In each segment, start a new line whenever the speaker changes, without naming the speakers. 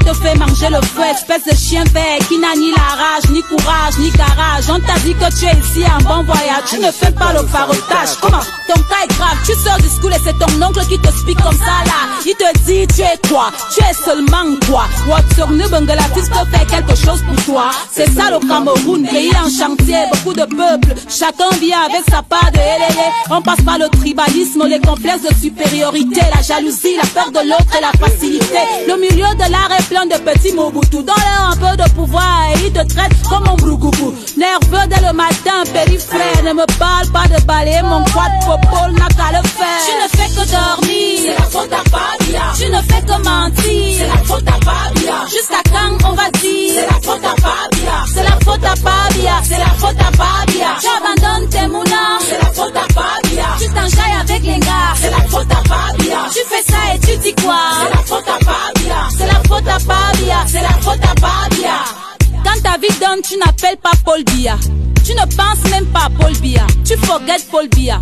te fait manger le feu. Espèce de chien vert qui n'a ni la rage, ni courage, ni garage. On t'a dit que tu es ici en bon voyage. Tu ne fais pas le farotage. Comment? Ton cas est grave. Tu sors du school et c'est ton oncle qui te speak comme ça là. Il te dit tu es quoi? Tu es seulement quoi? Watsognu Bangladesh peut faire quelque chose pour toi. C'est ça le Cameroun, pays en chantier, beaucoup de peuples. Chacun vient avec sa part de hélélé. On passe par le tribalisme, les complexes de supériorité, la jalousie, la peur de l'autre et la facilité. Le milieu de l'art est plein de petits Mobutu. Donne-leur un peu de pouvoir et ils te traitent comme un brougoubou. Nerveux dès le matin, périphrère. Ne me parle pas de balayer mon quad popole, n'a qu'à le faire. Tu ne fais que dormir, c'est la faute à Fabia. Tu ne fais que mentir, c'est la faute à Fabia. Jusqu'à quand on va dire, c'est la faute à Fabia. C'est la faute à Fabia, c'est la faute à Fabia. Tu abandonnes tes mounas, c'est la faute à Fabia. Tu t'enjailles avec les gars, c'est la faute à Fabia. Tu fais ça et tu dis quoi? C'est la faute à Fabia. C'est la faute à Fabia, c'est la faute à Fabia. Quand ta vie donne, tu n'appelles pas Paul Biya. Tu ne penses même pas à Paul Biya. Tu forget Paul Biya.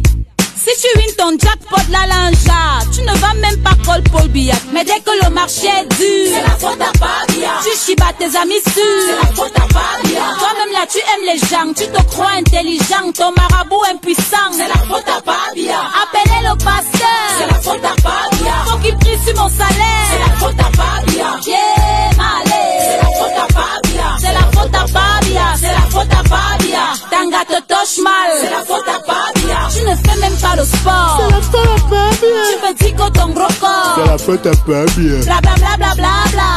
Si tu wins ton jackpot la lanja, tu ne vas même pas call Paul Biya. Mais dès que le marché est dur, c'est la faute à Fabia. Tu chibas tes amis sûrs, c'est la faute à Fabia. Toi-même là tu aimes les gens, tu te crois intelligent, ton marabout impuissant, c'est la faute à Fabia. Appelez le pasteur, c'est la faute à Fabia. Faut qu'il prie sur mon salaire, c'est la faute à Fabia. Yeah, malé, c'est la faute à Fabia. C'est la faute à Fabia, c'est la faute à Fabia. Tanga te touche mal, c'est la faute à Fabia. Tu ne fais même pas le sport,
c'est la faute à Fabia.
Tu me dis que ton gros corps,
c'est la faute à Fabia.
Bla bla bla bla bla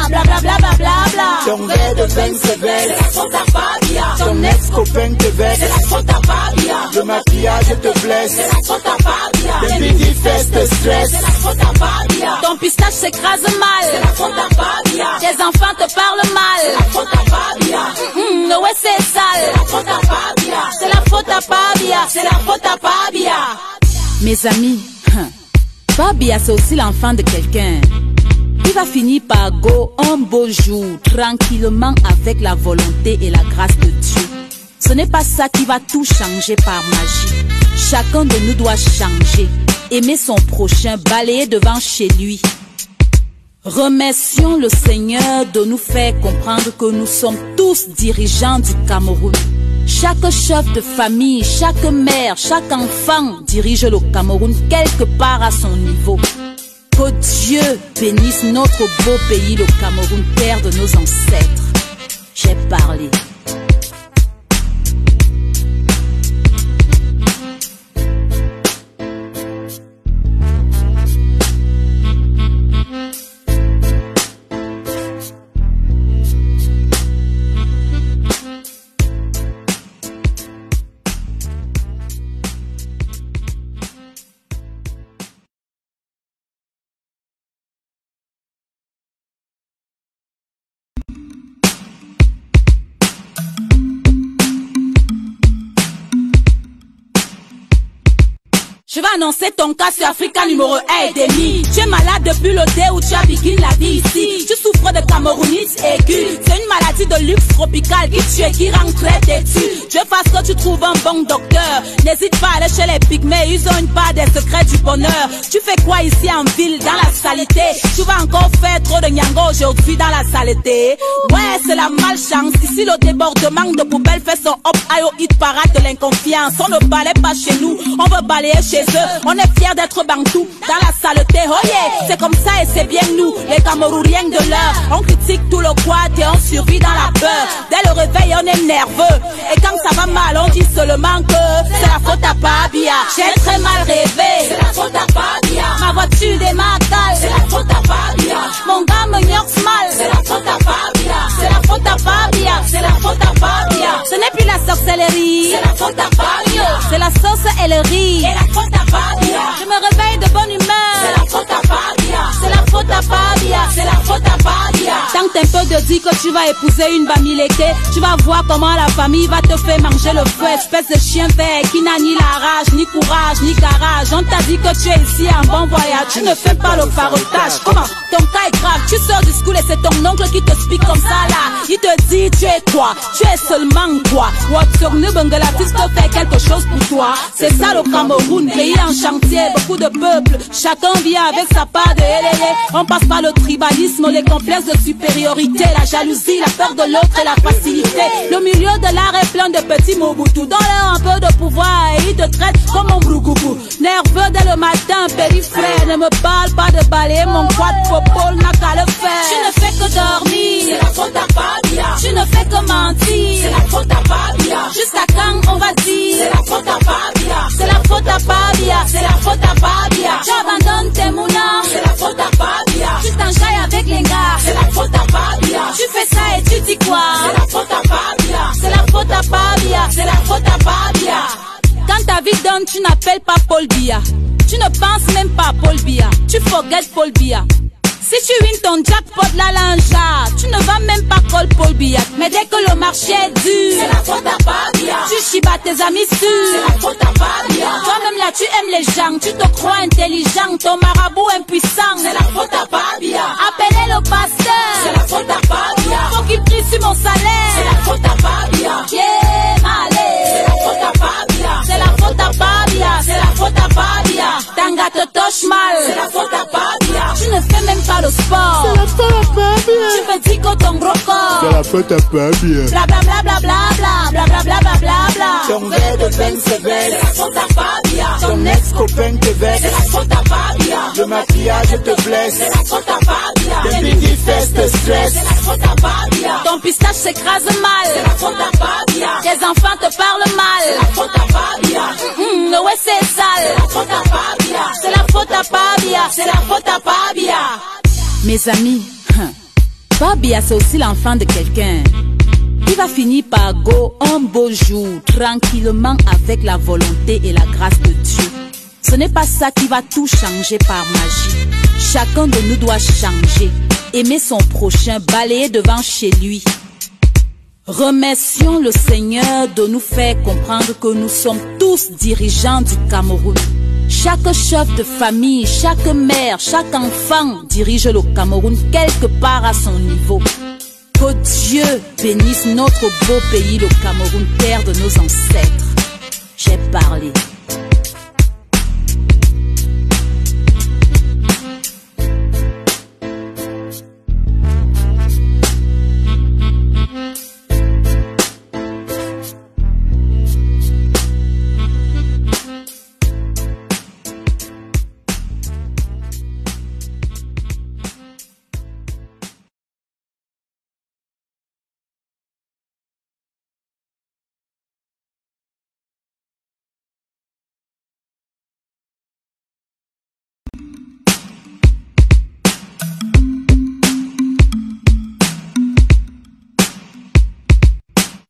bla bla bla bla bla bla.
Ton verre de vin sévère, c'est la faute à Fabia. Ton ex-copain te veste, c'est la faute à Fabia. Le maquillage te blesse, c'est la faute à Fabia. Le midi fest te stress, c'est la faute à Fabia.
Ton pistache s'écrase mal,
c'est la faute à Fabia.
Tes enfants te parlent mal,
c'est la faute à Fabia.
Ouais c'est sale,
c'est la faute à Fabia.
C'est la faute à Fabia, c'est la faute à Fabia. Mes amis, Fabia c'est aussi l'enfant de quelqu'un. Il va finir par go un beau jour, tranquillement avec la volonté et la grâce de Dieu. Ce n'est pas ça qui va tout changer par magie. Chacun de nous doit changer, aimer son prochain, balayer devant chez lui. Remercions le Seigneur de nous faire comprendre que nous sommes tous dirigeants du Cameroun. Chaque chef de famille, chaque mère, chaque enfant dirige le Cameroun quelque part à son niveau. Que Dieu bénisse notre beau pays, le Cameroun, terre de nos ancêtres. J'ai parlé. Je vais annoncer ton cas sur Africa numéro 1 et demi. Tu es malade depuis le dé où tu as begin la vie ici. Tu souffres de camerounite aiguë. C'est une maladie de luxe tropical qui tue et qui rend très têtu. Je veux parce que tu trouves un bon docteur. N'hésite pas à aller chez les pygmées, ils ont une part des secrets du bonheur. Tu fais quoi ici en ville, dans la saleté? Tu vas encore faire trop de nyango aujourd'hui dans la saleté? Ouais, c'est la malchance. Ici le débordement de poubelles fait son hop ayo hit parade de l'inconfiance. On ne balaye pas chez nous, on veut balayer chez eux. On est fiers d'être bantou dans la saleté. Oh yeah, c'est comme ça et c'est bien nous, les Camerouriens de l'heure. On critique tout le quad et on survit dans la peur. Dès le réveil on est nerveux. Et quand ça va mal on dit seulement que c'est la faute à Fabia. J'ai très mal rêvé,
c'est la faute à Fabia.
Ma voiture démarcale,
c'est la faute à Fabia.
Mon gars me gnorse mal,
c'est la faute à Fabia.
C'est la faute à Fabia,
c'est la faute à Fabia.
Ce n'est plus la sorcellerie,
c'est la faute à Fabia.
C'est la sauce et le riz,
et la faute à Fabia.
Je me réveille de bonne humeur,
c'est la faute à Fabia.
C'est la faute à Fabia,
c'est la faute à Fabia.
Tant que t'es un peu de dire que tu vas épouser une Bamileke, tu vas voir comment la famille va te faire manger le feu. Espèce de chien vert qui n'a ni la rage, ni ni courage, ni garage. On t'a dit que tu es ici en bon voyage. Tu ne fais pas le farotage. Comment? Ton cas est grave. Tu sors du school et c'est ton oncle qui te explique comme ça là. Il te dit tu es quoi? Tu es seulement quoi? Watsognu Bangladesh te fait quelque chose pour toi. C'est ça le Cameroun, pays en chantier, beaucoup de peuples. Chacun vient avec sa part de hélélé. On passe par le tribalisme, les complexes de supériorité, la jalousie, la peur de l'autre et la facilité. Le milieu de l'art est plein de petits Mobutu. Donne-leur un peu de pouvoir et ils te traitent comme un brougoubou. Nerveux dès le matin, périphrère. Ne me parle pas de balayer mon quad popole, n'a qu'à le faire. Tu ne fais que dormir, c'est la faute à Fabia. Tu ne fais que mentir, c'est la faute à Fabia. Jusqu'à quand on va dire, c'est la faute à Fabia. C'est la faute à Fabia, c'est la faute à Fabia. Tu abandonnes tes moulins, c'est la faute à Fabia. Tu t'enjailles avec les gars, c'est la faute à Fabia. Tu fais ça et tu dis quoi, c'est la faute à Fabia. C'est la faute à Fabia, c'est la faute à Fabia. Quand ta vie donne, tu n'appelles pas Paul Biya. Tu ne penses même pas à Paul Biya. Tu forget Paul Biya. Si tu wins ton jackpot la lanja, tu ne vas même pas call Paul Biya. Mais dès que le marché est dur, c'est la faute à Fabia. Tu chibas tes amis sûrs, c'est la faute à Fabia. Toi-même là tu aimes les gens, tu te crois intelligent, ton marabout impuissant, c'est la faute à Fabia. Appelez le pasteur, c'est la faute à Fabia. Faut qu'il prie sur mon salaire, c'est la faute à Fabia. Yeah, malé, c'est la faute à Fabia. C'est la faute à Fabia, c'est la faute à Fabia. Tanga te touche mal, c'est la faute à Fabia. Tu ne fais même pas le sport,
C'est la faute à Fabia.
tu me dis que ton gros corps,
C'est la faute à Fabia.
bla bla bla bla bla bla bla bla bla bla bla bla.
Ton verre de vin sévère, c'est la faute à Fabia. Ton ex-copain te vexe, c'est la faute à Fabia. Le maquillage te blesse, c'est la faute à Fabia. Les midi fesses te stressent, c'est la faute à Fabia.
Ton pistache s'écrase mal,
C'est la faute à Fabia.
tes enfants te parlent
C'est
mal.
la faute à Fabia.
Ouais c'est
C'est la
sale,
faute à Fabia.
c'est la faute à Fabia, c'est la faute à Fabia. Mes amis, Fabia c'est aussi l'enfant de quelqu'un qui va finir par go un beau jour, tranquillement avec la volonté et la grâce de Dieu. Ce n'est pas ça qui va tout changer par magie. Chacun de nous doit changer, aimer son prochain, balayer devant chez lui. Remercions le Seigneur de nous faire comprendre que nous sommes tous dirigeants du Cameroun. Chaque chef de famille, chaque mère, chaque enfant dirige le Cameroun quelque part à son niveau. Que Dieu bénisse notre beau pays, le Cameroun, terre de nos ancêtres. J'ai parlé.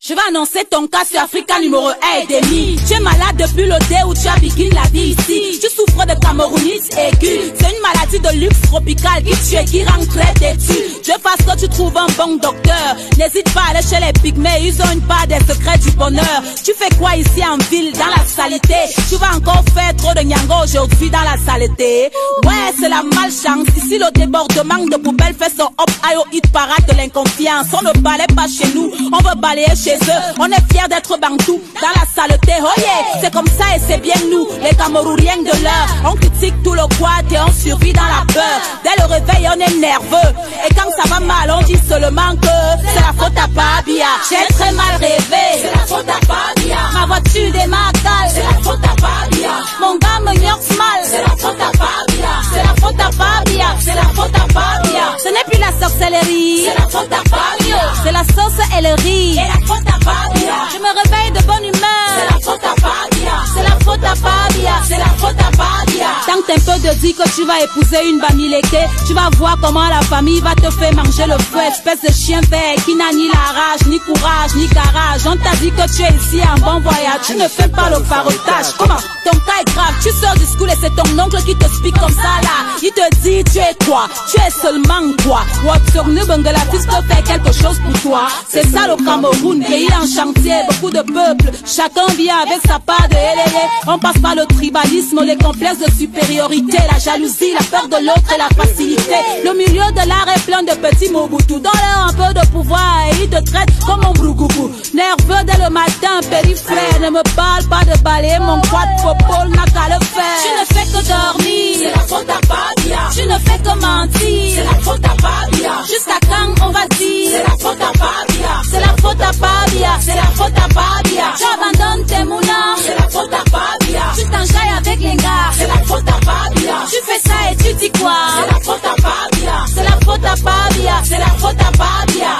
Je vais annoncer ton cas sur Africa numéro 1 et demi. Tu es malade depuis le dé où tu as bikini la vie ici. Tu souffres de camerounite aiguë. C'est une maladie de luxe tropical qui tue, qui rend très têtu. Je fasse que tu trouves un bon docteur. N'hésite pas à aller chez les pygmées, ils ont une part des secrets du bonheur. Tu fais quoi ici en ville, dans la saleté? Tu vas encore faire trop de nyango aujourd'hui dans la saleté? Ouais, c'est la malchance. Ici le débordement de poubelles fait son hop ayo hit parade de l'inconfiance. On ne balaye pas chez nous, on veut balayer chez eux. On est fiers d'être bantou dans la saleté. Oh yeah, c'est comme ça et c'est bien nous, les Camerouriens de l'heure. On critique tout le quad et on survit dans la peur. Dès le réveil on est nerveux. Et quand ça va mal on dit seulement que c'est la faute à Fabia. J'ai très mal rêvé,
C'est la faute à Fabia.
ma voiture démarre calme.
C'est la faute à Fabia.
Mon gars me gnoxe mal.
C'est la faute à Fabia.
C'est la faute à Fabia.
C'est la faute à Fabia.
Ce n'est plus la sorcellerie,
C'est la faute à Fabia.
c'est la sauce et le riz.
C'est la faute à Fabia.
Je me réveille de bonne
C'est
humeur.
la faute à Fabia.
C'est la faute à Fabia.
C'est la faute à Fabia.
Tant que un peu de dire que tu vas épouser une Bamileke. Tu vas voir comment la famille va te faire manger le feu. Espèce de chien vert qui n'a ni la rage, ni courage, ni garage. On t'a dit que tu es ici en bon voyage. Tu ne fais pas le farotage. Comment? Ton cas est grave. Tu sors du school et c'est ton oncle qui te explique comme ça là. Il te dit tu es quoi? Tu es seulement quoi? Watsorne Bangladesh peut faire quelque chose pour toi. C'est ça le Cameroun, pays en chantier, beaucoup de peuples. Chacun vient avec sa part de hélène. On passe par le tribalisme, les complexes de supériorité, la jalousie, la peur de l'autre et la facilité. Le milieu de l'art est plein de petits Mobutu. Donne-leur un peu de pouvoir et ils te traitent comme un brougoubou. Nerveux dès le matin, périphrère. Ne me parle pas de balayer mon quad popole, n'a qu'à le faire. Tu ne fais que dormir,
c'est la faute à Fabia.
tu ne fais que mentir,
C'est la faute à Fabia.
jusqu'à quand on va dire,
C'est la faute à Fabia.
c'est la faute à Fabia,
C'est la faute à Fabia.
tu abandonnes tes moulins,
C'est la faute à Fabia.
tu t'enjailles avec les gars,
C'est la faute à Fabia.
tu fais ça et tu dis quoi?
C'est la faute à Fabia.
C'est la faute à Fabia,
C'est la faute à Fabia.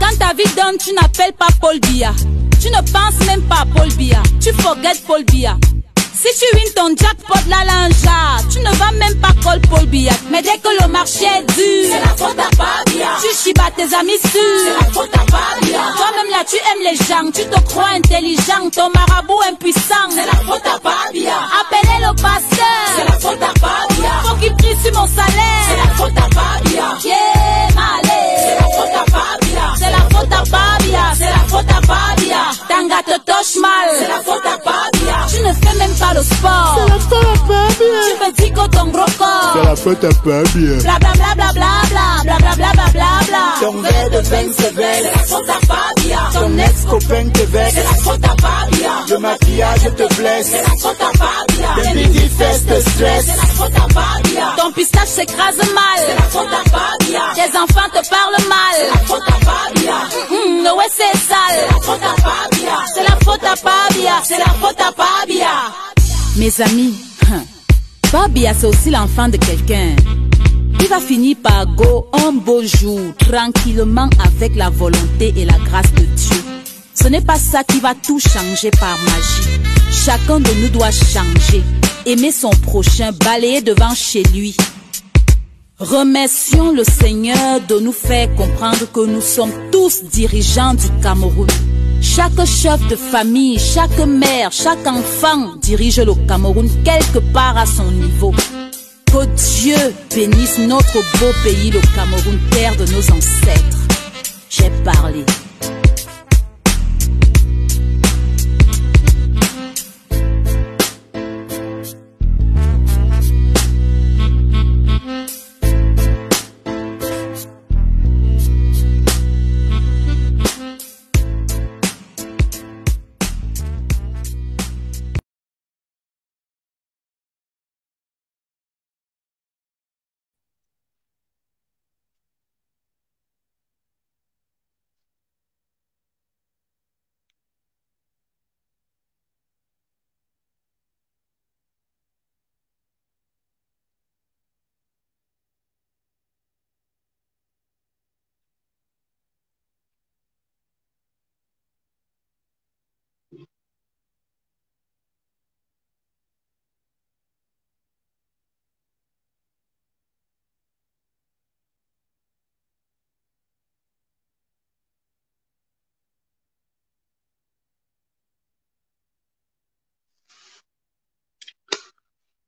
quand ta vie donne, tu n'appelles pas Paul Biya. Tu ne penses même pas à Paul Biya. Tu forget Paul Biya. Si tu wins ton jackpot la lanja, tu ne vas même pas call Paul Biya. Mais dès que le marché est dur,
C'est la faute à Fabia.
tu chibas tes amis
C'est
sûrs.
la faute à Fabia.
Toi-même là, tu aimes les gens, tu te crois intelligent, ton marabout impuissant.
C'est la faute à Fabia.
Appelez le
C'est
pasteur,
la faute à Fabia.
faut qu'il prie sur mon
C'est
salaire.
la faute à Fabia.
Yeah,
C'est
malé.
la faute à Fabia.
C'est la faute à Fabia.
C'est la faute à Fabia.
Tanga te touche
C'est
mal.
la faute à Fabia.
Tu ne fais même pas le sport.
C'est la faute à Fabien.
Tu me dis que ton gros
C'est
corps.
la faute à Fabien.
Bla bla bla bla bla bla bla bla bla bla bla.
Ton verre de vin sévère, c'est la faute à Fabia. Ton ex-copain te vexe, c'est la faute à Fabia. Le maquillage te blesse, c'est la faute à Fabia. Tes midi fesses te stress, c'est la faute à Fabia.
Ton pistache s'écrase
C'est
mal.
la faute à Fabia.
Tes enfants te parlent
C'est la
mal.
faute à Fabia.
Ouais, c'est
C'est
sale.
la faute à Fabia.
C'est la faute à Fabia.
C'est la faute à Fabia.
Mes amis, Fabia c'est aussi l'enfant de quelqu'un. Il va finir par go un beau jour, tranquillement avec la volonté et la grâce de Dieu. Ce n'est pas ça qui va tout changer par magie. Chacun de nous doit changer, aimer son prochain, balayer devant chez lui. Remercions le Seigneur de nous faire comprendre que nous sommes tous dirigeants du Cameroun. Chaque chef de famille, chaque mère, chaque enfant dirige le Cameroun quelque part à son niveau. Que Dieu bénisse notre beau pays, le Cameroun, terre de nos ancêtres. J'ai parlé.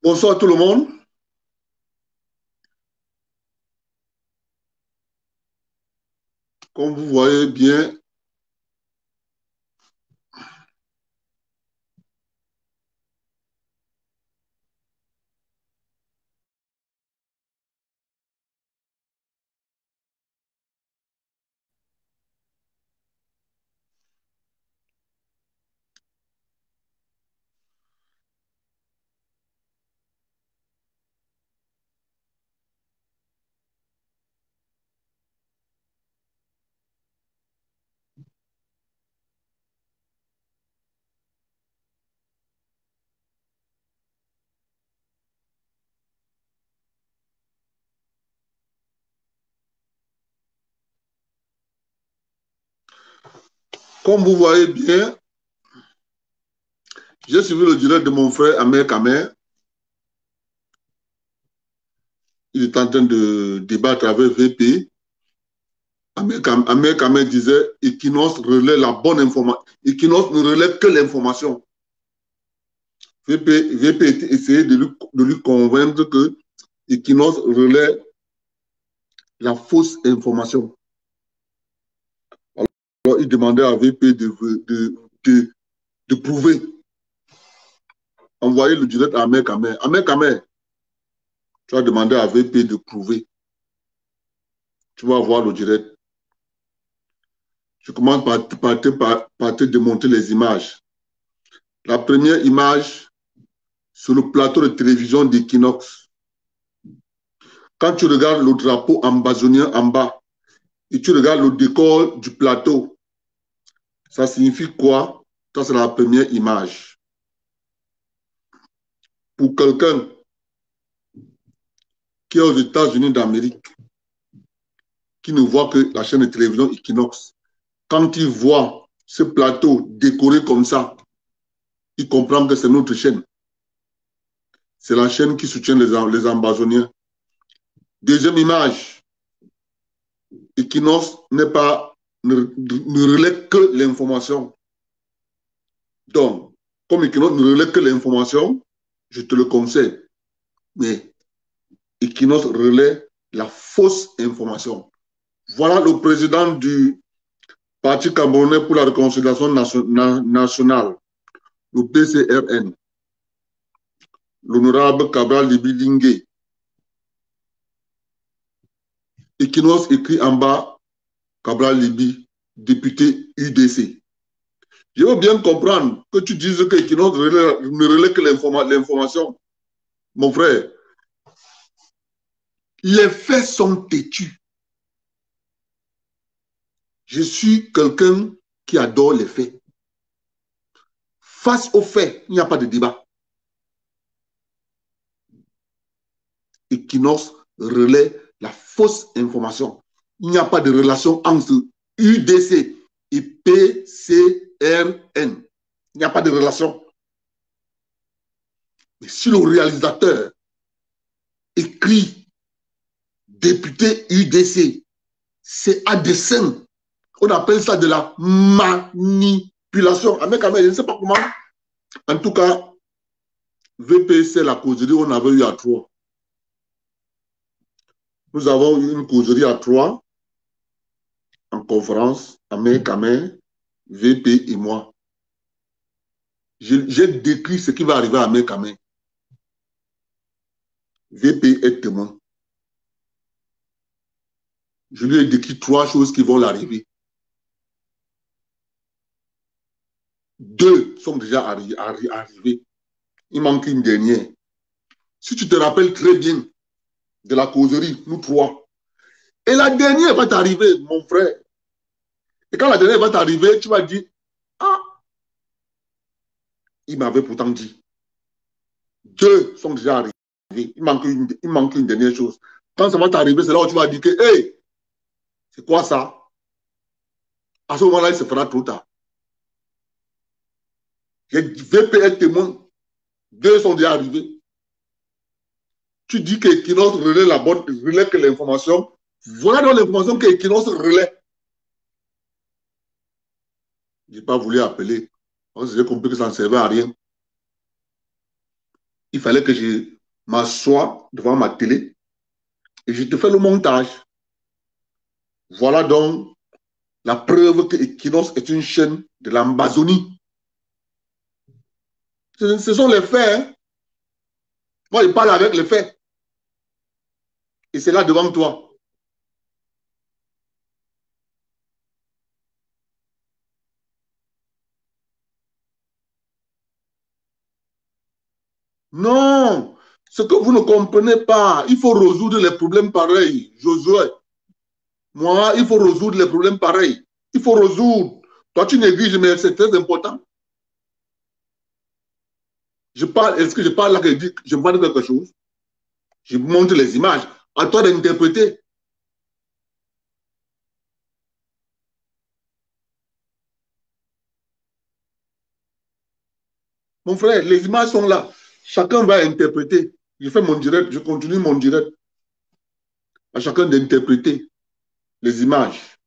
Bonsoir tout le monde. Comme vous voyez bien, j'ai suivi le direct de mon frère Amer Kamer. j'étais en train de débattre avec VP. Ahmed Kamel disait Equinos relaie la bonne information. Equinos ne relaie que l'information. VP essayait de lui convaincre que Equinos relaie la fausse information. Alors, il demandait à VP de prouver. Envoyer le direct à Ahmed Kamel. Ahmed Kamel, tu as demandé à VP de prouver. Tu vas voir le direct. Je commence par te démontrer les images. La première image, sur le plateau de télévision d'Equinox. Quand tu regardes le drapeau ambazonien en bas, et tu regardes le décor du plateau, ça signifie quoi? Ça, c'est la première image. Pour quelqu'un qui est aux États-Unis d'Amérique, qui ne voit que la chaîne de télévision Equinox, quand il voit ce plateau décoré comme ça, il comprend que c'est notre chaîne. C'est la chaîne qui soutient les Ambazoniens. Deuxième image, Equinox ne relaie que l'information. Donc, comme Equinox ne relaie que l'information, je te le conseille. Mais Equinox relaie la fausse information. Voilà le président du Parti camerounais pour la réconciliation nationale, le PCRN, l'honorable Cabral Libi-Lingué. Equinox écrit en bas, Cabral Libi, député UDC. Je veux bien comprendre que tu dises que Equinox ne relaie que l'information. Mon frère, les faits sont têtus. Je suis quelqu'un qui adore les faits. Face aux faits, il n'y a pas de débat. Equinox relaie la fausse information. Il n'y a pas de relation entre UDC et PCRN. Il n'y a pas de relation. Mais si le réalisateur écrit député UDC, c'est à dessein. On appelle ça de la manipulation. Avec Ahmed, je ne sais pas comment. En tout cas, VP, c'est la causerie qu'on avait eu à Troyes. Nous avons eu une causerie à Troyes, en conférence, Ahmed Kamel, VP et moi. J'ai décrit ce qui va arriver à Ahmed Kamel. VP est témoin. Je lui ai décrit 3 choses qui vont l'arriver. 2 sont déjà arrivées. Il manque une dernière. Si tu te rappelles très bien de la causerie, nous 3. Et la dernière va t'arriver, mon frère. Et quand la dernière va t'arriver, tu vas dire, ah, il m'avait pourtant dit. 2 sont déjà arrivées. Il manque une dernière chose. Quand ça va t'arriver, c'est là où tu vas dire que, hey, c'est quoi ça? À ce moment-là, il se fera trop tard. VP est témoin. 2 sont déjà arrivés. Tu dis que Equinox relaie que l'information. Voilà donc l'information que Equinox relaie. Je n'ai pas voulu appeler. J'ai compris que ça ne servait à rien. Il fallait que je m'assoie devant ma télé et je te fais le montage. Voilà donc la preuve que Equinox est une chaîne de l'Ambazonie. Ce sont les faits. Hein? Moi, je parle avec les faits. Et c'est là devant toi. Non, ce que vous ne comprenez pas, il faut résoudre les problèmes pareils, Josué. Moi, il faut résoudre les problèmes pareils. Il faut résoudre. Toi, tu négliges, mais c'est très important. Je parle, est-ce que je parle là, que je parle de quelque chose? Je montre les images. À toi d'interpréter. Mon frère, les images sont là. Chacun va interpréter. Je fais mon direct, je continue mon direct. À chacun d'interpréter les images.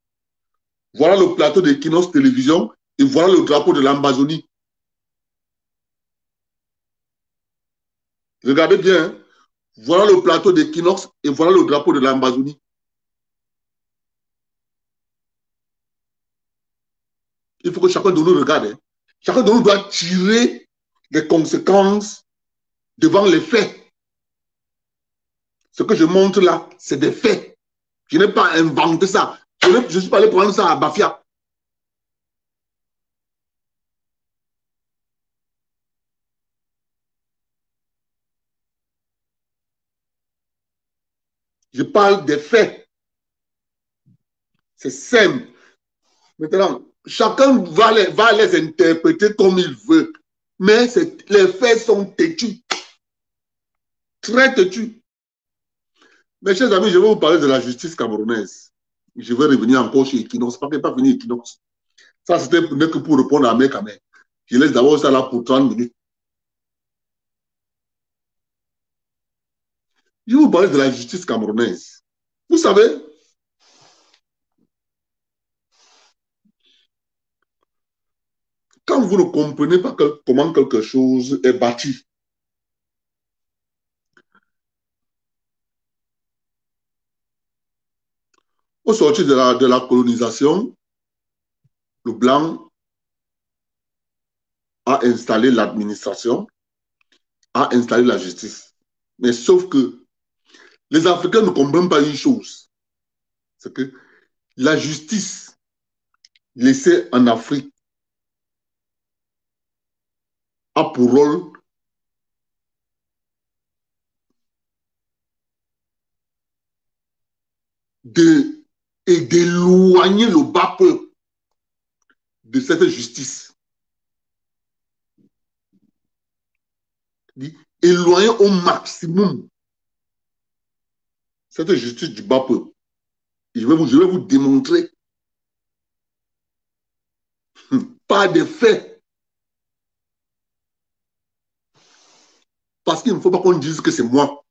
Voilà le plateau d'Equinox Télévision et voilà le drapeau de l'Amazonie. Regardez bien, hein? Voilà le plateau d'Equinox et voilà le drapeau de l'Amazonie. Il faut que chacun de nous regarde. Hein? Chacun de nous doit tirer les conséquences devant les faits. Ce que je montre là, c'est des faits. Je n'ai pas inventé ça. Je ne suis pas allé prendre ça à Bafia. Je parle des faits. C'est simple. Maintenant, chacun va les interpréter comme il veut. Mais les faits sont têtus. Très têtus. Mes chers amis, je vais vous parler de la justice camerounaise. Je vais revenir encore sur Equinox. Pas fini Equinox. Ça, c'était que pour répondre à mes caméras. Je laisse d'abord ça là pour 30 minutes. Je vais vous parler de la justice camerounaise. Vous savez, quand vous ne comprenez pas comment quelque chose est bâti, au sortir de la colonisation, le blanc a installé l'administration, a installé la justice. Mais sauf que les Africains ne comprennent pas une chose. C'est que la justice laissée en Afrique a pour rôle d'éloigner le bas peuple de cette justice. Éloigner au maximum cette justice du bas peuple. Je vais vous démontrer par des faits. Parce qu'il ne faut pas qu'on dise que c'est moi.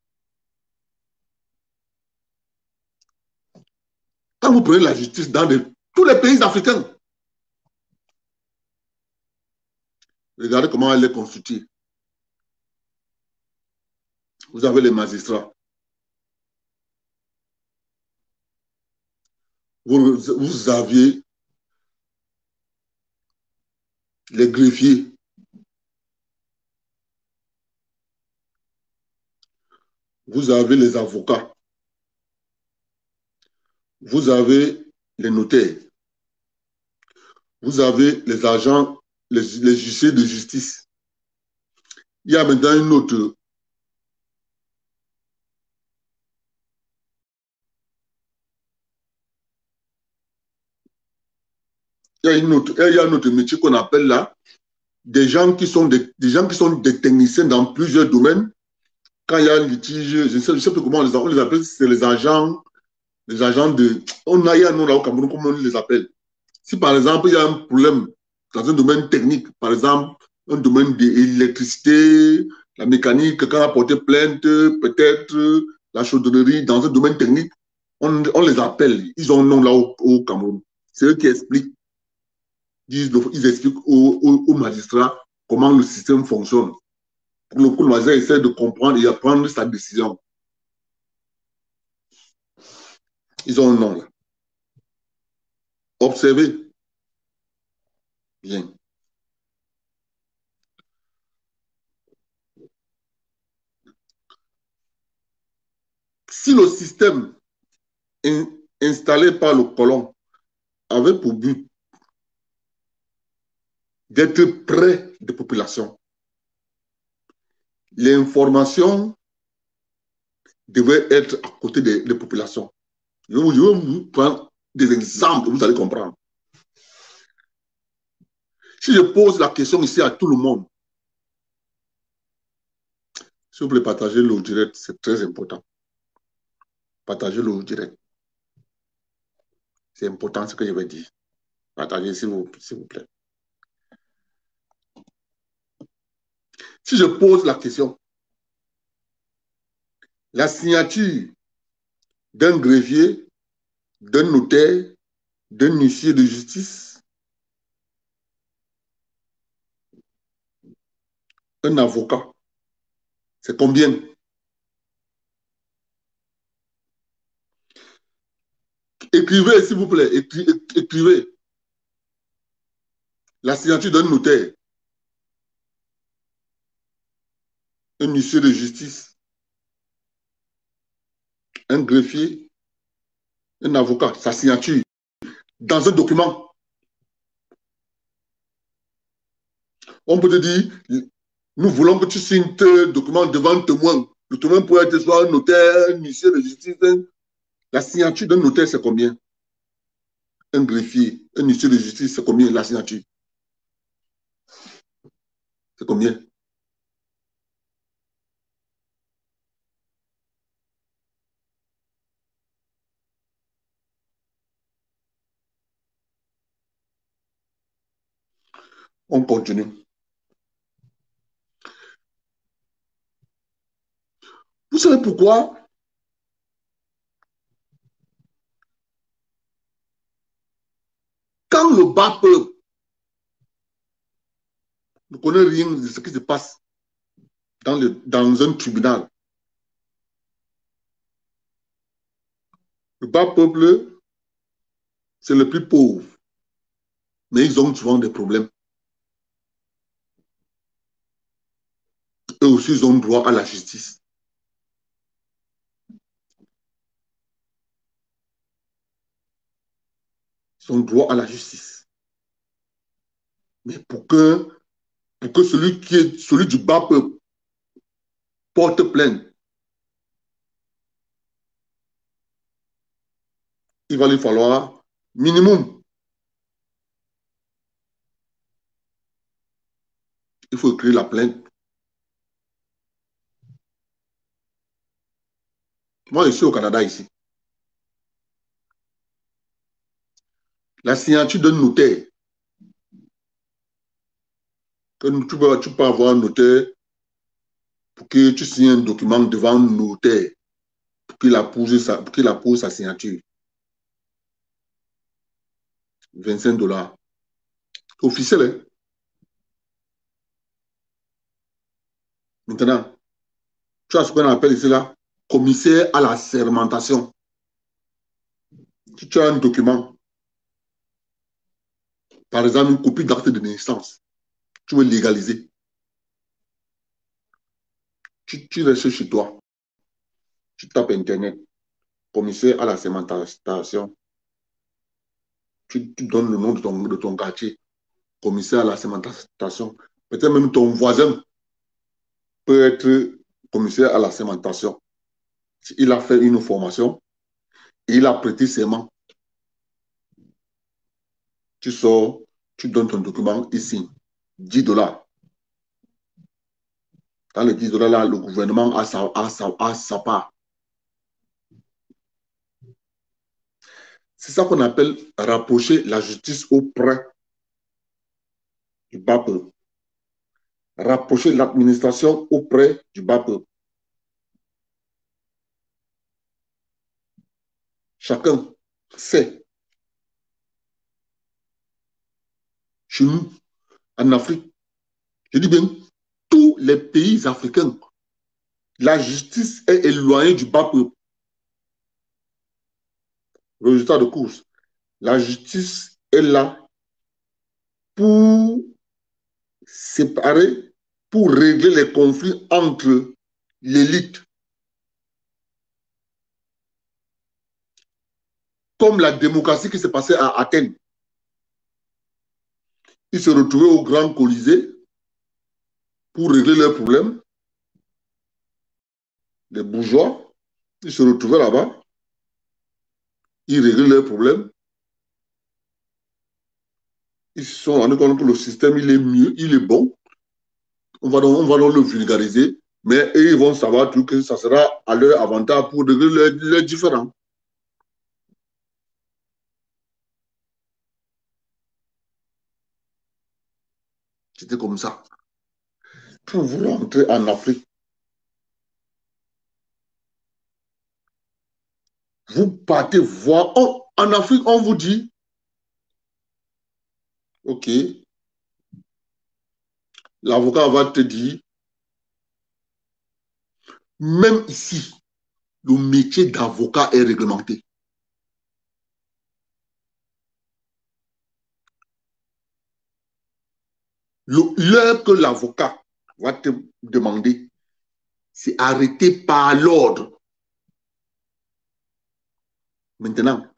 Quand vous prenez la justice dans tous les pays africains, regardez comment elle est constituée. Vous avez les magistrats. Vous aviez les greffiers. Vous avez les avocats. Vous avez les notaires. Vous avez les agents, les huissiers de justice. Il y a maintenant une autre. Il y a un autre métier qu'on appelle là des gens qui sont des techniciens dans plusieurs domaines. Quand il y a un litige, je ne sais plus comment on les appelle, c'est les agents de... Il y a un nom là au Cameroun, comment on les appelle. Si par exemple, il y a un problème dans un domaine technique, par exemple, un domaine d'électricité, la mécanique, quelqu'un a porté plainte, peut-être la chaudronnerie, dans un domaine technique, on les appelle. Ils ont un nom là au Cameroun. C'est eux qui expliquent. Ils expliquent aux magistrats comment le système fonctionne. Pour le coup, le magistrat essaie de comprendre et de prendre sa décision. Ils ont un nom là. Observez. Bien. Si le système installé par le colon avait pour but d'être près des populations, l'information devait être à côté des populations. Je vais vous prendre des exemples, vous allez comprendre. Si je pose la question ici à tout le monde, s'il vous plaît, partagez le direct, c'est très important. Partagez le direct. C'est important ce que je vais dire. Partagez s'il vous plaît. Si je pose la question, la signature d'un greffier, d'un notaire, d'un huissier de justice, un avocat. C'est combien? Écrivez, s'il vous plaît. Écrivez. La signature d'un notaire, un huissier de justice, un greffier, un avocat, sa signature, dans un document. On peut te dire, nous voulons que tu signes tes documents devant un témoin. Le témoin peut être soit un notaire, un huissier de justice. La signature d'un notaire, c'est combien? Un greffier, un huissier de justice, c'est combien la signature? C'est combien? On continue. Vous savez pourquoi? Quand le bas peuple ne connaît rien de ce qui se passe dans un tribunal, le bas peuple, c'est le plus pauvre. Mais ils ont souvent des problèmes. Eux aussi, ils ont droit à la justice. Ils ont droit à la justice. Mais pour que celui du bas peuple porte plainte, il va lui falloir minimum. Il faut écrire la plainte. Moi, je suis au Canada ici. La signature d'un notaire, que tu peux avoir un notaire pour que tu signes un document devant un notaire pour qu'il appose sa signature. 25 $. Officiel, hein? Maintenant, tu as ce qu'on appelle ici là, commissaire à la sermentation. Si tu as un document, par exemple une copie d'acte de naissance, tu veux légaliser. Tu restes chez toi, tu tapes Internet, commissaire à la sermentation, tu donnes le nom de ton quartier, commissaire à la sermentation. Peut-être même ton voisin peut être commissaire à la sermentation. Il a fait une formation, il a prêté serment. Tu sors, tu donnes ton document ici, 10 $. Dans les 10 $ là, le gouvernement a sa part. C'est ça qu'on appelle rapprocher la justice auprès du bas peuple. Rapprocher l'administration auprès du bas peuple. Chacun sait. Chez nous, en Afrique, je dis bien, tous les pays africains, la justice est éloignée du bas peuple. Résultat de course, la justice est là pour séparer, pour régler les conflits entre l'élite. Comme la démocratie qui s'est passée à Athènes. Ils se retrouvaient au Grand Colisée pour régler leurs problèmes. Les bourgeois, ils se retrouvaient là-bas. Ils réglaient leurs problèmes. Ils se sont rendus compte que le système, il est mieux, il est bon. On va donc le vulgariser. Mais eux, ils vont savoir tout que ça sera à leur avantage pour régler leurs différends. C'était comme ça. Pour vous rentrer en Afrique, Vous partez voir. En Afrique, on vous dit, OK, l'avocat va te dire, même ici, le métier d'avocat est réglementé. L'heure que l'avocat va te demander, c'est arrêté par l'ordre. Maintenant,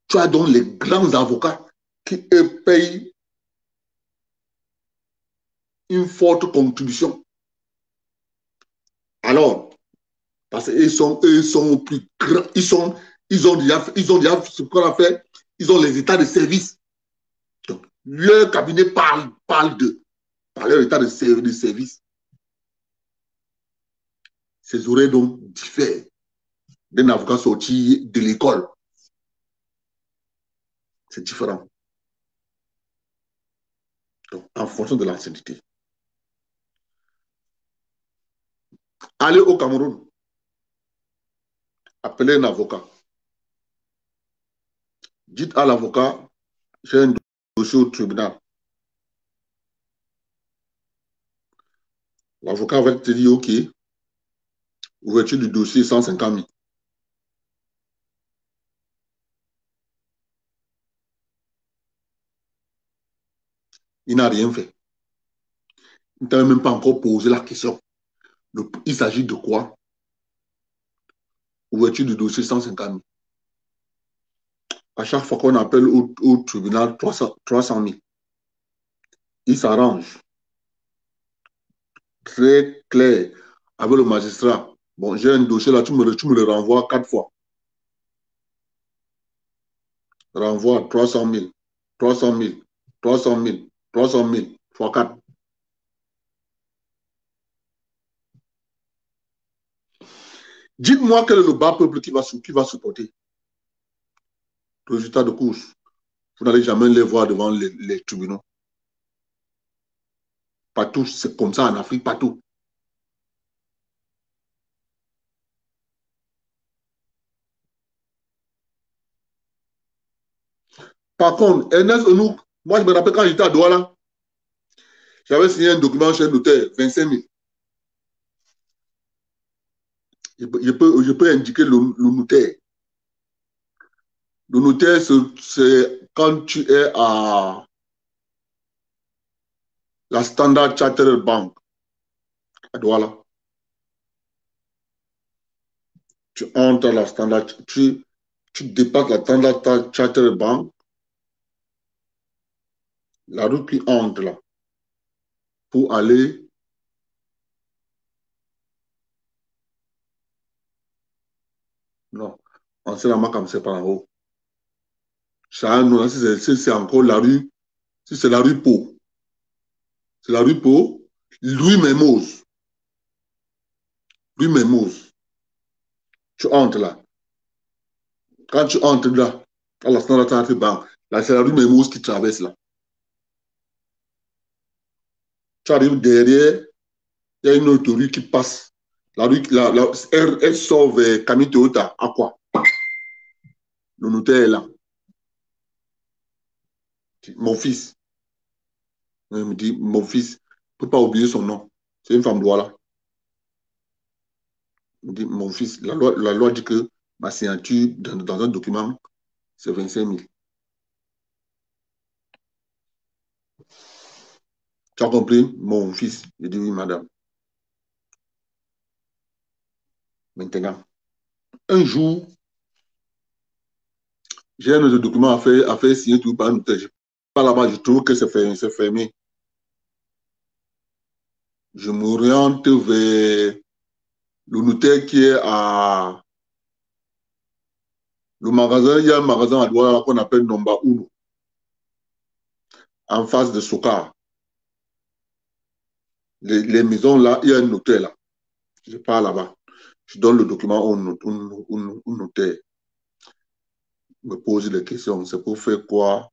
tu as donc les grands avocats qui eux, payent une forte contribution. Alors, parce qu'ils sont au plus grands, ils ont déjà ce qu'on a fait, ils ont les états de service. Donc, leur cabinet parle par leur état de service. Ces oreilles donc diffèrent d'un avocat sorti de l'école. C'est différent. Donc, en fonction de l'ancienneté. Allez au Cameroun. Appelez un avocat. Dites à l'avocat, j'ai un dossier au tribunal. L'avocat va te dire, OK, ouverture du dossier 150 000. Il n'a rien fait. Il ne t'a même pas encore posé la question. Il s'agit de quoi? Ouverture du dossier 150 000. À chaque fois qu'on appelle au tribunal 300 000, il s'arrange. Très clair avec le magistrat. Bon, j'ai un dossier là, tu me le renvoies 4 fois. Renvoi 300 000, 300 000, 300 000, 300 000, fois 4. Dites-moi quel est le bas peuple qui va supporter. Résultat de course. Vous n'allez jamais les voir devant les tribunaux. Partout, c'est comme ça en Afrique, partout. Par contre, Ernest Onouk, moi je me rappelle quand j'étais à Douala, j'avais signé un document chez le notaire, 25 000. Je peux indiquer le notaire. Le notaire, c'est quand tu es à la Standard Chartered Bank à Douala. Tu entres à la Standard, tu dépasses la Standard Chartered Bank, la route qui entre là, pour aller non, anciennement comme c'est par en haut. Ça, non, c'est encore la rue, si c'est la rue Pau. C'est la rue Pau, Louis Mermoz. Louis Mermoz. Tu entres là. Quand tu entres là, à la Standard Chartered Bank, là, c'est la rue Mermoz qui traverse là. Tu arrives derrière, il y a une autre rue qui passe. La rue, elle sort vers Camille Toyota. À quoi? Le notaire est là. Mon fils. Il me dit, mon fils, ne peut pas oublier son nom. C'est une femme Douala. Il me dit, mon fils, la loi dit que ma signature dans un document, c'est 25 000. Tu as compris? Mon fils. Je dis, oui, madame. Maintenant, un jour, j'ai un autre document à faire signer tout par un notaire. Pas là-bas, je trouve que c'est fermé. Je m'oriente vers le notaire qui est à le magasin. Il y a un magasin à Douala qu'on appelle Nomba Uno, en face de Soka. Les maisons là, il y a un notaire là. Je pars là-bas. Je donne le document au notaire. Il me pose des questions. C'est pour faire quoi?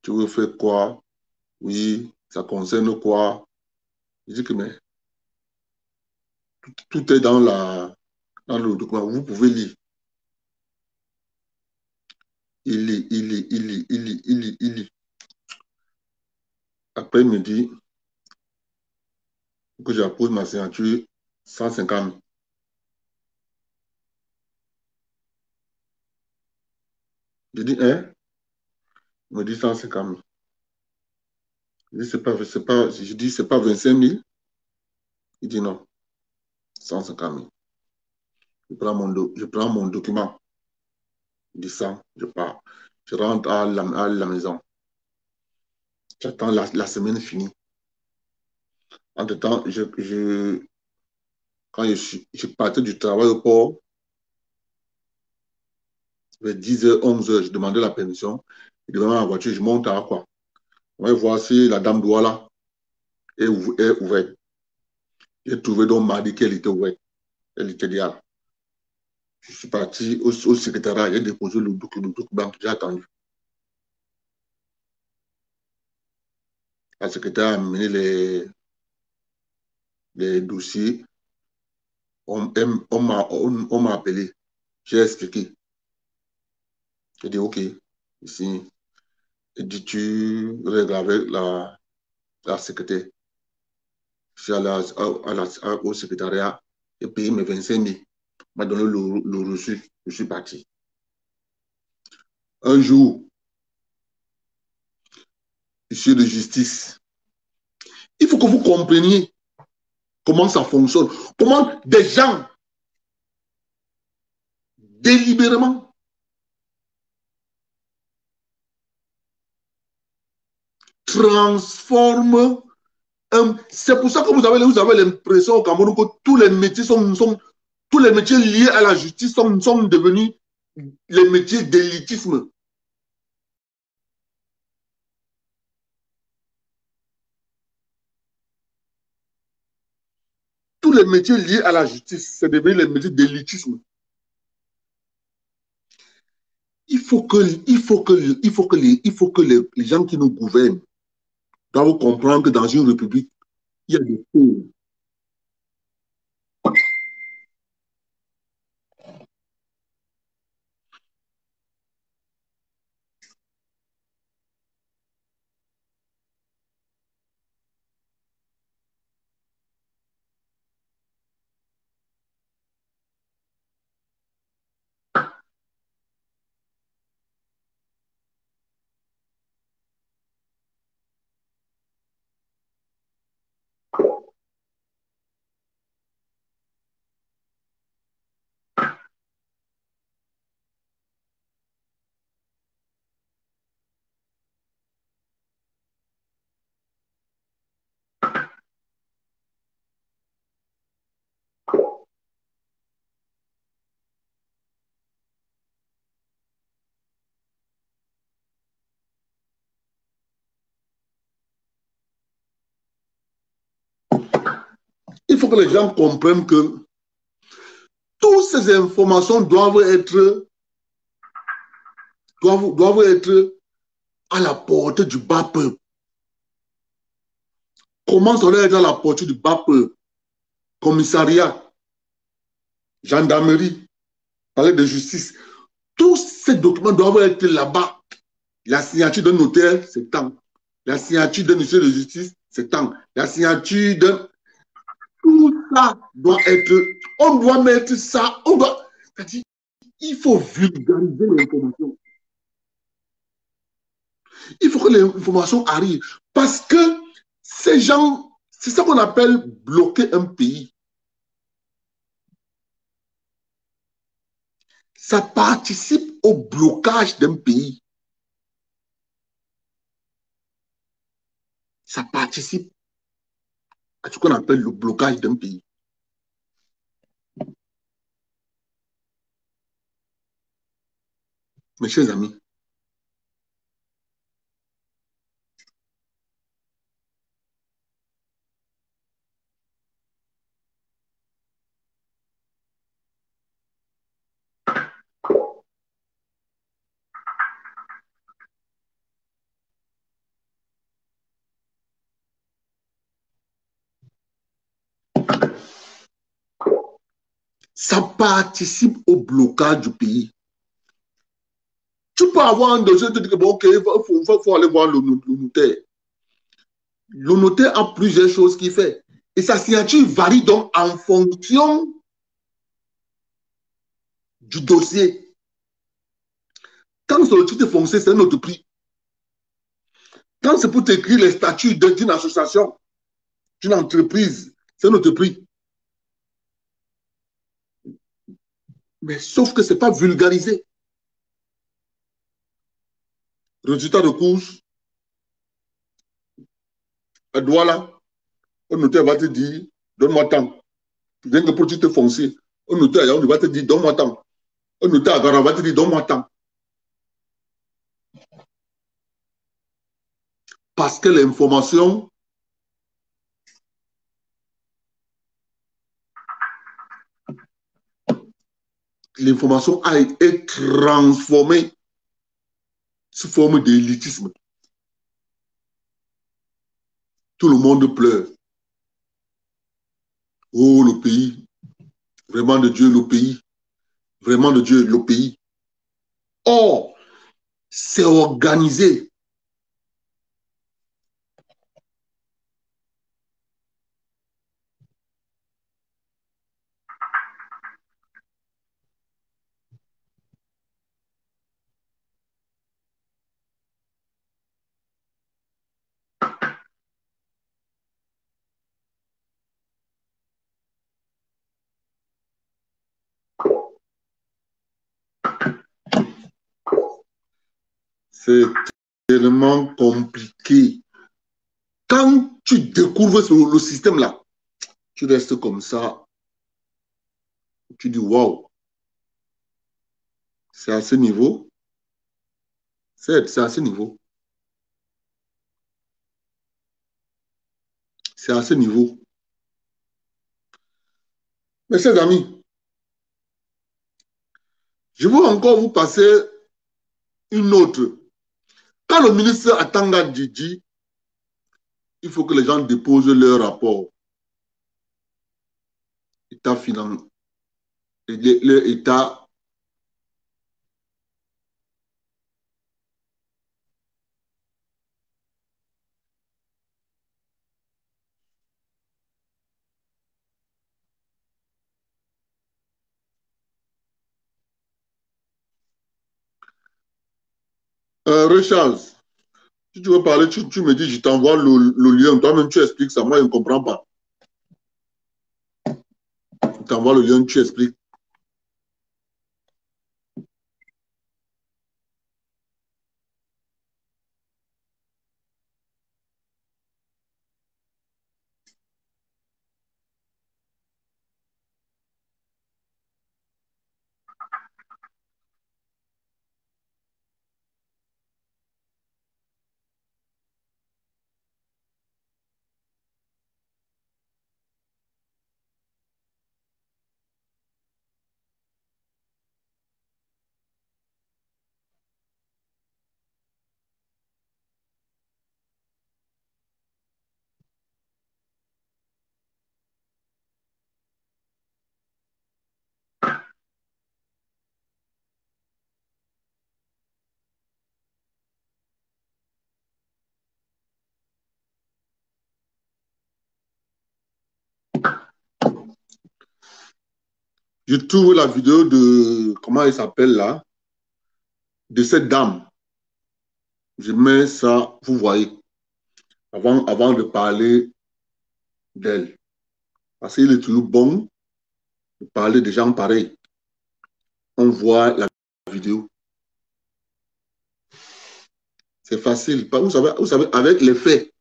Tu veux faire quoi? Oui, ça concerne quoi? Je dis que mais tout est dans le document. Vous pouvez lire. il lit. Après, il me dit que j'appose ma signature 150 000. Je dis, hein? Il me dit 150 000. Je dis, c'est pas 25 000. Il dit non, 150 000. Je prends mon document. Il dit ça, je pars. Je rentre à la maison. J'attends la semaine finie. Entre-temps, quand je partais du travail au port, vers 10h, 11h, je demandais la permission. Je devais ma voiture, je monte à quoi? On va voir si la dame Douala est ouverte. J'ai trouvé donc mardi qu'elle était ouverte. Elle était là. Je suis parti au secrétariat, j'ai déposé le document, j'ai attendu. La secrétaire a amené les dossiers. On m'a appelé. J'ai expliqué. J'ai dit, OK, ici. Et dit, tu règles avec la secrétaire. Je suis allé au secrétariat et payé mes 25 000. M'a donné le reçu. Je suis parti. Un jour, huissier de justice, il faut que vous compreniez comment ça fonctionne. Comment des gens, délibérément, transforment. C'est pour ça que vous avez l'impression au Cameroun que tous les métiers tous les métiers liés à la justice sont devenus les métiers d'élitisme. Tous les métiers liés à la justice, c'est devenu les métiers d'élitisme. Il faut que les gens qui nous gouvernent doivent comprendre que dans une république, il y a des pauvres. Il faut que les gens comprennent que toutes ces informations doivent être à la portée du bas peuple. Comment ça doit être à la portée du bas peuple? Commissariat, gendarmerie, palais de justice. Tous ces documents doivent être là-bas. La signature d'un notaire, c'est tant. La signature d'un huissier de justice, c'est tant. La signature d'un... Tout ça doit être... On doit mettre ça... C'est-à-dire, il faut vulgariser l'information. Il faut que l'information arrive. Parce que ces gens, c'est ça qu'on appelle bloquer un pays. Ça participe au blocage d'un pays. Ça participe à ce qu'on appelle le blocage d'un pays. Mes chers amis, ça participe au blocage du pays. Tu peux avoir un dossier, tu te dis que bon, ok, il faut aller voir le notaire. Le notaire a plusieurs choses qu'il fait. Et sa signature varie donc en fonction du dossier. Quand c'est le titre foncier, c'est un autre prix. Quand c'est pour t'écrire les statuts d'une association, d'une entreprise, c'est un autre prix. Mais sauf que ce n'est pas vulgarisé. Résultat de course, à Douala, un notaire va te dire, donne-moi tant. Rien que pour titre foncier, un notaire va te dire, donne-moi tant. Un notaire à Gara va te dire, donne-moi tant. Parce que l'information a été transformée sous forme d'élitisme. Tout le monde pleure. Oh, le pays. Vraiment de Dieu, le pays. Vraiment de Dieu, le pays. Or, c'est organisé. C'est tellement compliqué. Quand tu découvres le système là, tu restes comme ça. Tu dis, waouh, c'est à ce niveau. C'est à ce niveau. C'est à ce niveau. Mes chers amis, je veux encore vous passer une autre. Quand le ministre Atanga dit, il faut que les gens déposent leur rapport. État financier, l'État. Richard, si tu veux parler, tu me dis, je t'envoie le lien. Toi-même, tu expliques ça. Moi, je ne comprends pas. Je t'envoie le lien, tu expliques. Je trouve la vidéo de, comment elle s'appelle là, de cette dame. Je mets ça, vous voyez, avant de parler d'elle. Parce qu'il est toujours bon de parler des gens pareils. On voit la vidéo. C'est facile. Vous savez, avec les faits,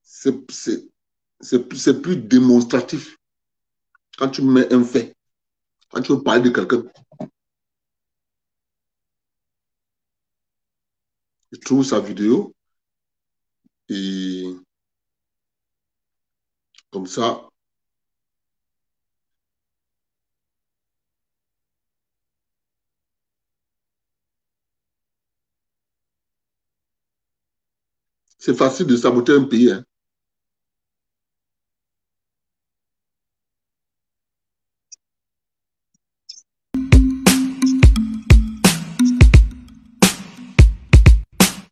c'est plus démonstratif. Quand tu mets un fait, quand tu veux parler de quelqu'un, je trouve sa vidéo et comme ça, c'est facile de saboter un pays. Hein.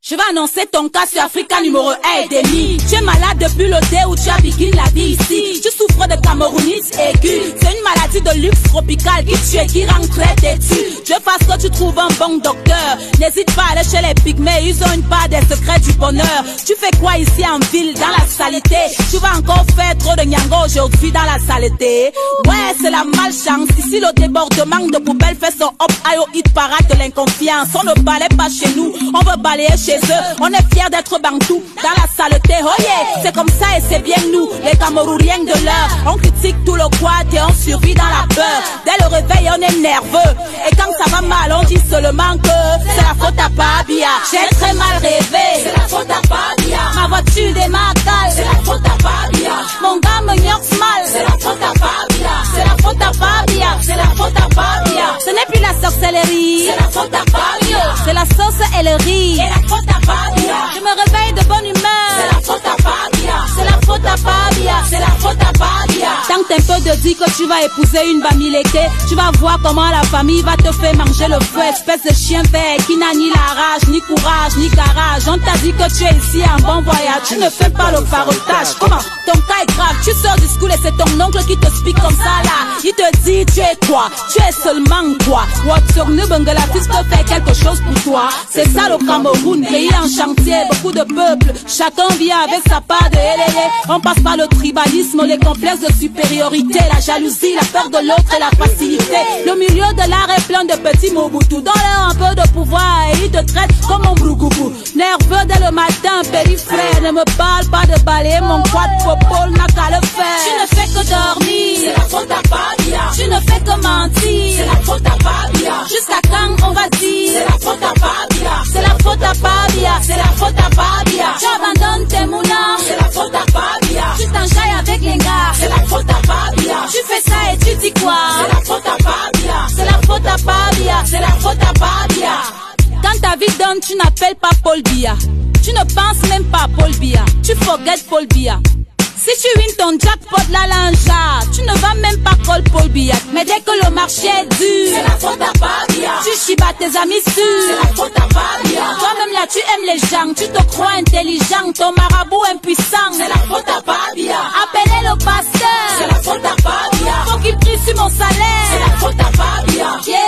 Je vais annoncer ton cas sur Africa numéro 1 et demi. Tu es malade depuis le dé où tu as vécu la vie ici. Tu souffres de camerounite aiguë. C'est une maladie de luxe tropical qui tue et qui rend très têtu. Je fasse que tu trouves un bon docteur. N'hésite pas à aller chez les pygmées, ils ont une part des secrets du bonheur. Tu fais quoi ici en ville, dans la saleté? Tu vas encore faire trop de nyango aujourd'hui dans la saleté. Ouais, c'est la malchance. Ici le débordement de poubelles fait son hop ayo hit parade de l'inconfiance. On ne balaye pas chez nous, on veut balayer chez eux. On est fiers d'être bantou dans la saleté. Oh yeah, c'est comme ça et c'est bien nous, les Camerouriens de l'heure. On critique tout le quad et on survit dans la peur. Dès le réveil on est nerveux. Et quand ça va mal on dit seulement que c'est la faute à Pabia. J'ai très mal rêvé, c'est la faute à Pabia. Ma voiture démarre calme, c'est la faute à Pabia. Mon gars me gnoxe mal, c'est la faute à Pabia. C'est la faute à Pabia, c'est la faute à Pabia. Ce n'est plus la sorcellerie, c'est la faute à Pabia. C'est la sauce et le riz, c'est la faute à Pabia. Je me réveille de bonne humeur, c'est la faute à Pabia. C'est la faute à Pabia, c'est la faute à Pabia. Tant que t'es peu de dire que tu vas épouser une bamileke, tu vas voir comment la famille va te faire manger le feu. Espèce de chien vert qui n'a ni la rage, ni courage, ni garage. On t'a dit que tu es ici en bon voyage, tu ne fais pas le farotage. Comment? Ton cas est grave, tu sors du school et c'est ton oncle qui te speak comme ça là. Il te dit tu es quoi? Tu es seulement quoi? Watsognu Bangladesh peut faire quelque chose pour toi. C'est ça le Cameroun, pays en chantier, beaucoup de peuples. Chacun vient avec sa part de hélélé. On passe par le tribalisme, les complexes de supériorité, la jalousie, la peur de l'autre et la facilité. Le milieu de l'art est plein de petits Mobutu. Donne-leur un peu de pouvoir et ils te traitent comme un brougoubou. Nerveux dès le matin, périphrère. Ne me parle pas de balayer mon quad, popole n'a qu'à le faire. Tu ne fais que dormir, c'est la faute à Pabia. Tu ne fais que mentir, c'est la faute à Pabia. Jusqu'à quand on va dire, c'est la faute à Pabia. C'est la faute à Pabia, c'est la faute à Pabia. Tu abandonnes tes moulins, c'est la faute à Pabia. Tu t'enjailles avec les gars, c'est la faute à Pabia. Tu fais ça et tu dis quoi? C'est la faute à Pabia. C'est la faute à Pabia, c'est la faute à Pabia. Quand ta vie donne, tu n'appelles pas Paul Biya. Tu ne penses même pas à Paul Biya. Tu forget Paul Biya. Si tu wins ton jackpot la lanja, tu ne vas même pas call Paul Biya. Mais dès que le marché est dur, c'est la faute à Pabia. Tu chibas tes amis sûrs, c'est la faute à Pabia. Toi-même là tu aimes les gens, tu te crois intelligent, ton marabout impuissant, c'est la faute à Pabia. Appelez le pasteur, c'est la faute à Pabia. Faut qu'il prie sur mon salaire, c'est la faute à Pabia. Yeah,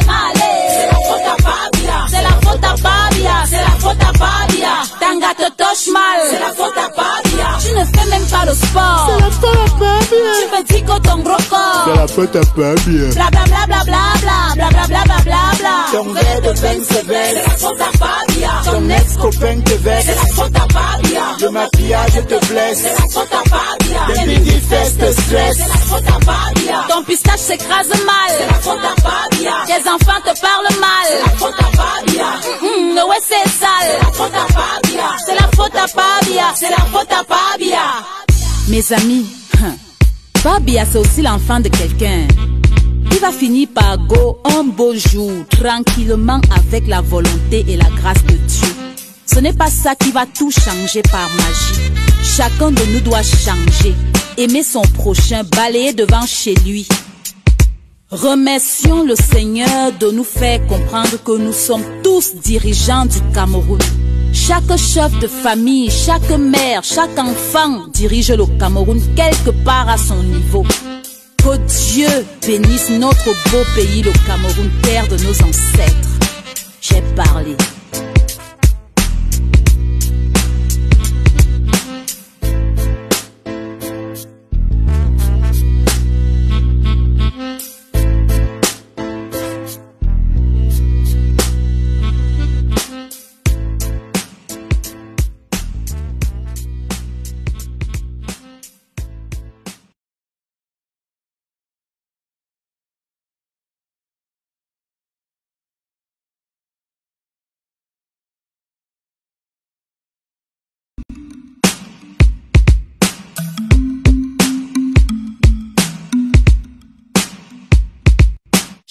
malé, c'est la faute à Pabia. C'est la faute à Pabia, c'est la faute à Pabia. Tanga te touche mal, c'est la faute à Pabia. Tu ne fais même pas le sport,
C'est la faute à Pabia.
tu me dis que ton gros corps,
C'est la faute à Pabia.
bla bla bla bla bla bla bla bla bla bla bla.
Ton verre de vin se verse, c'est la faute à Pabia. Ton ex-copain te verse, c'est la faute à Pabia. Le maquillage te blesse, c'est la faute à Pabia. Les midi fesses te stressent, c'est la faute à Pabia.
Ton pistache s'écrase mal,
C'est la faute à Pabia.
tes enfants te parlent mal.
C'est la faute à Pabia.
Ouais c'est
C'est
sale,
la faute à Pabia.
c'est la faute à Pabia, c'est la faute à Pabia. Mes amis, Pabia c'est aussi l'enfant de quelqu'un. Il va finir par go un beau jour, tranquillement avec la volonté et la grâce de Dieu. Ce n'est pas ça qui va tout changer par magie. Chacun de nous doit changer, aimer son prochain, balayer devant chez lui. Remercions le Seigneur de nous faire comprendre que nous sommes tous dirigeants du Cameroun. Chaque chef de famille, chaque mère, chaque enfant dirige le Cameroun quelque part à son niveau. Que Dieu bénisse notre beau pays, le Cameroun, terre de nos ancêtres. J'ai parlé.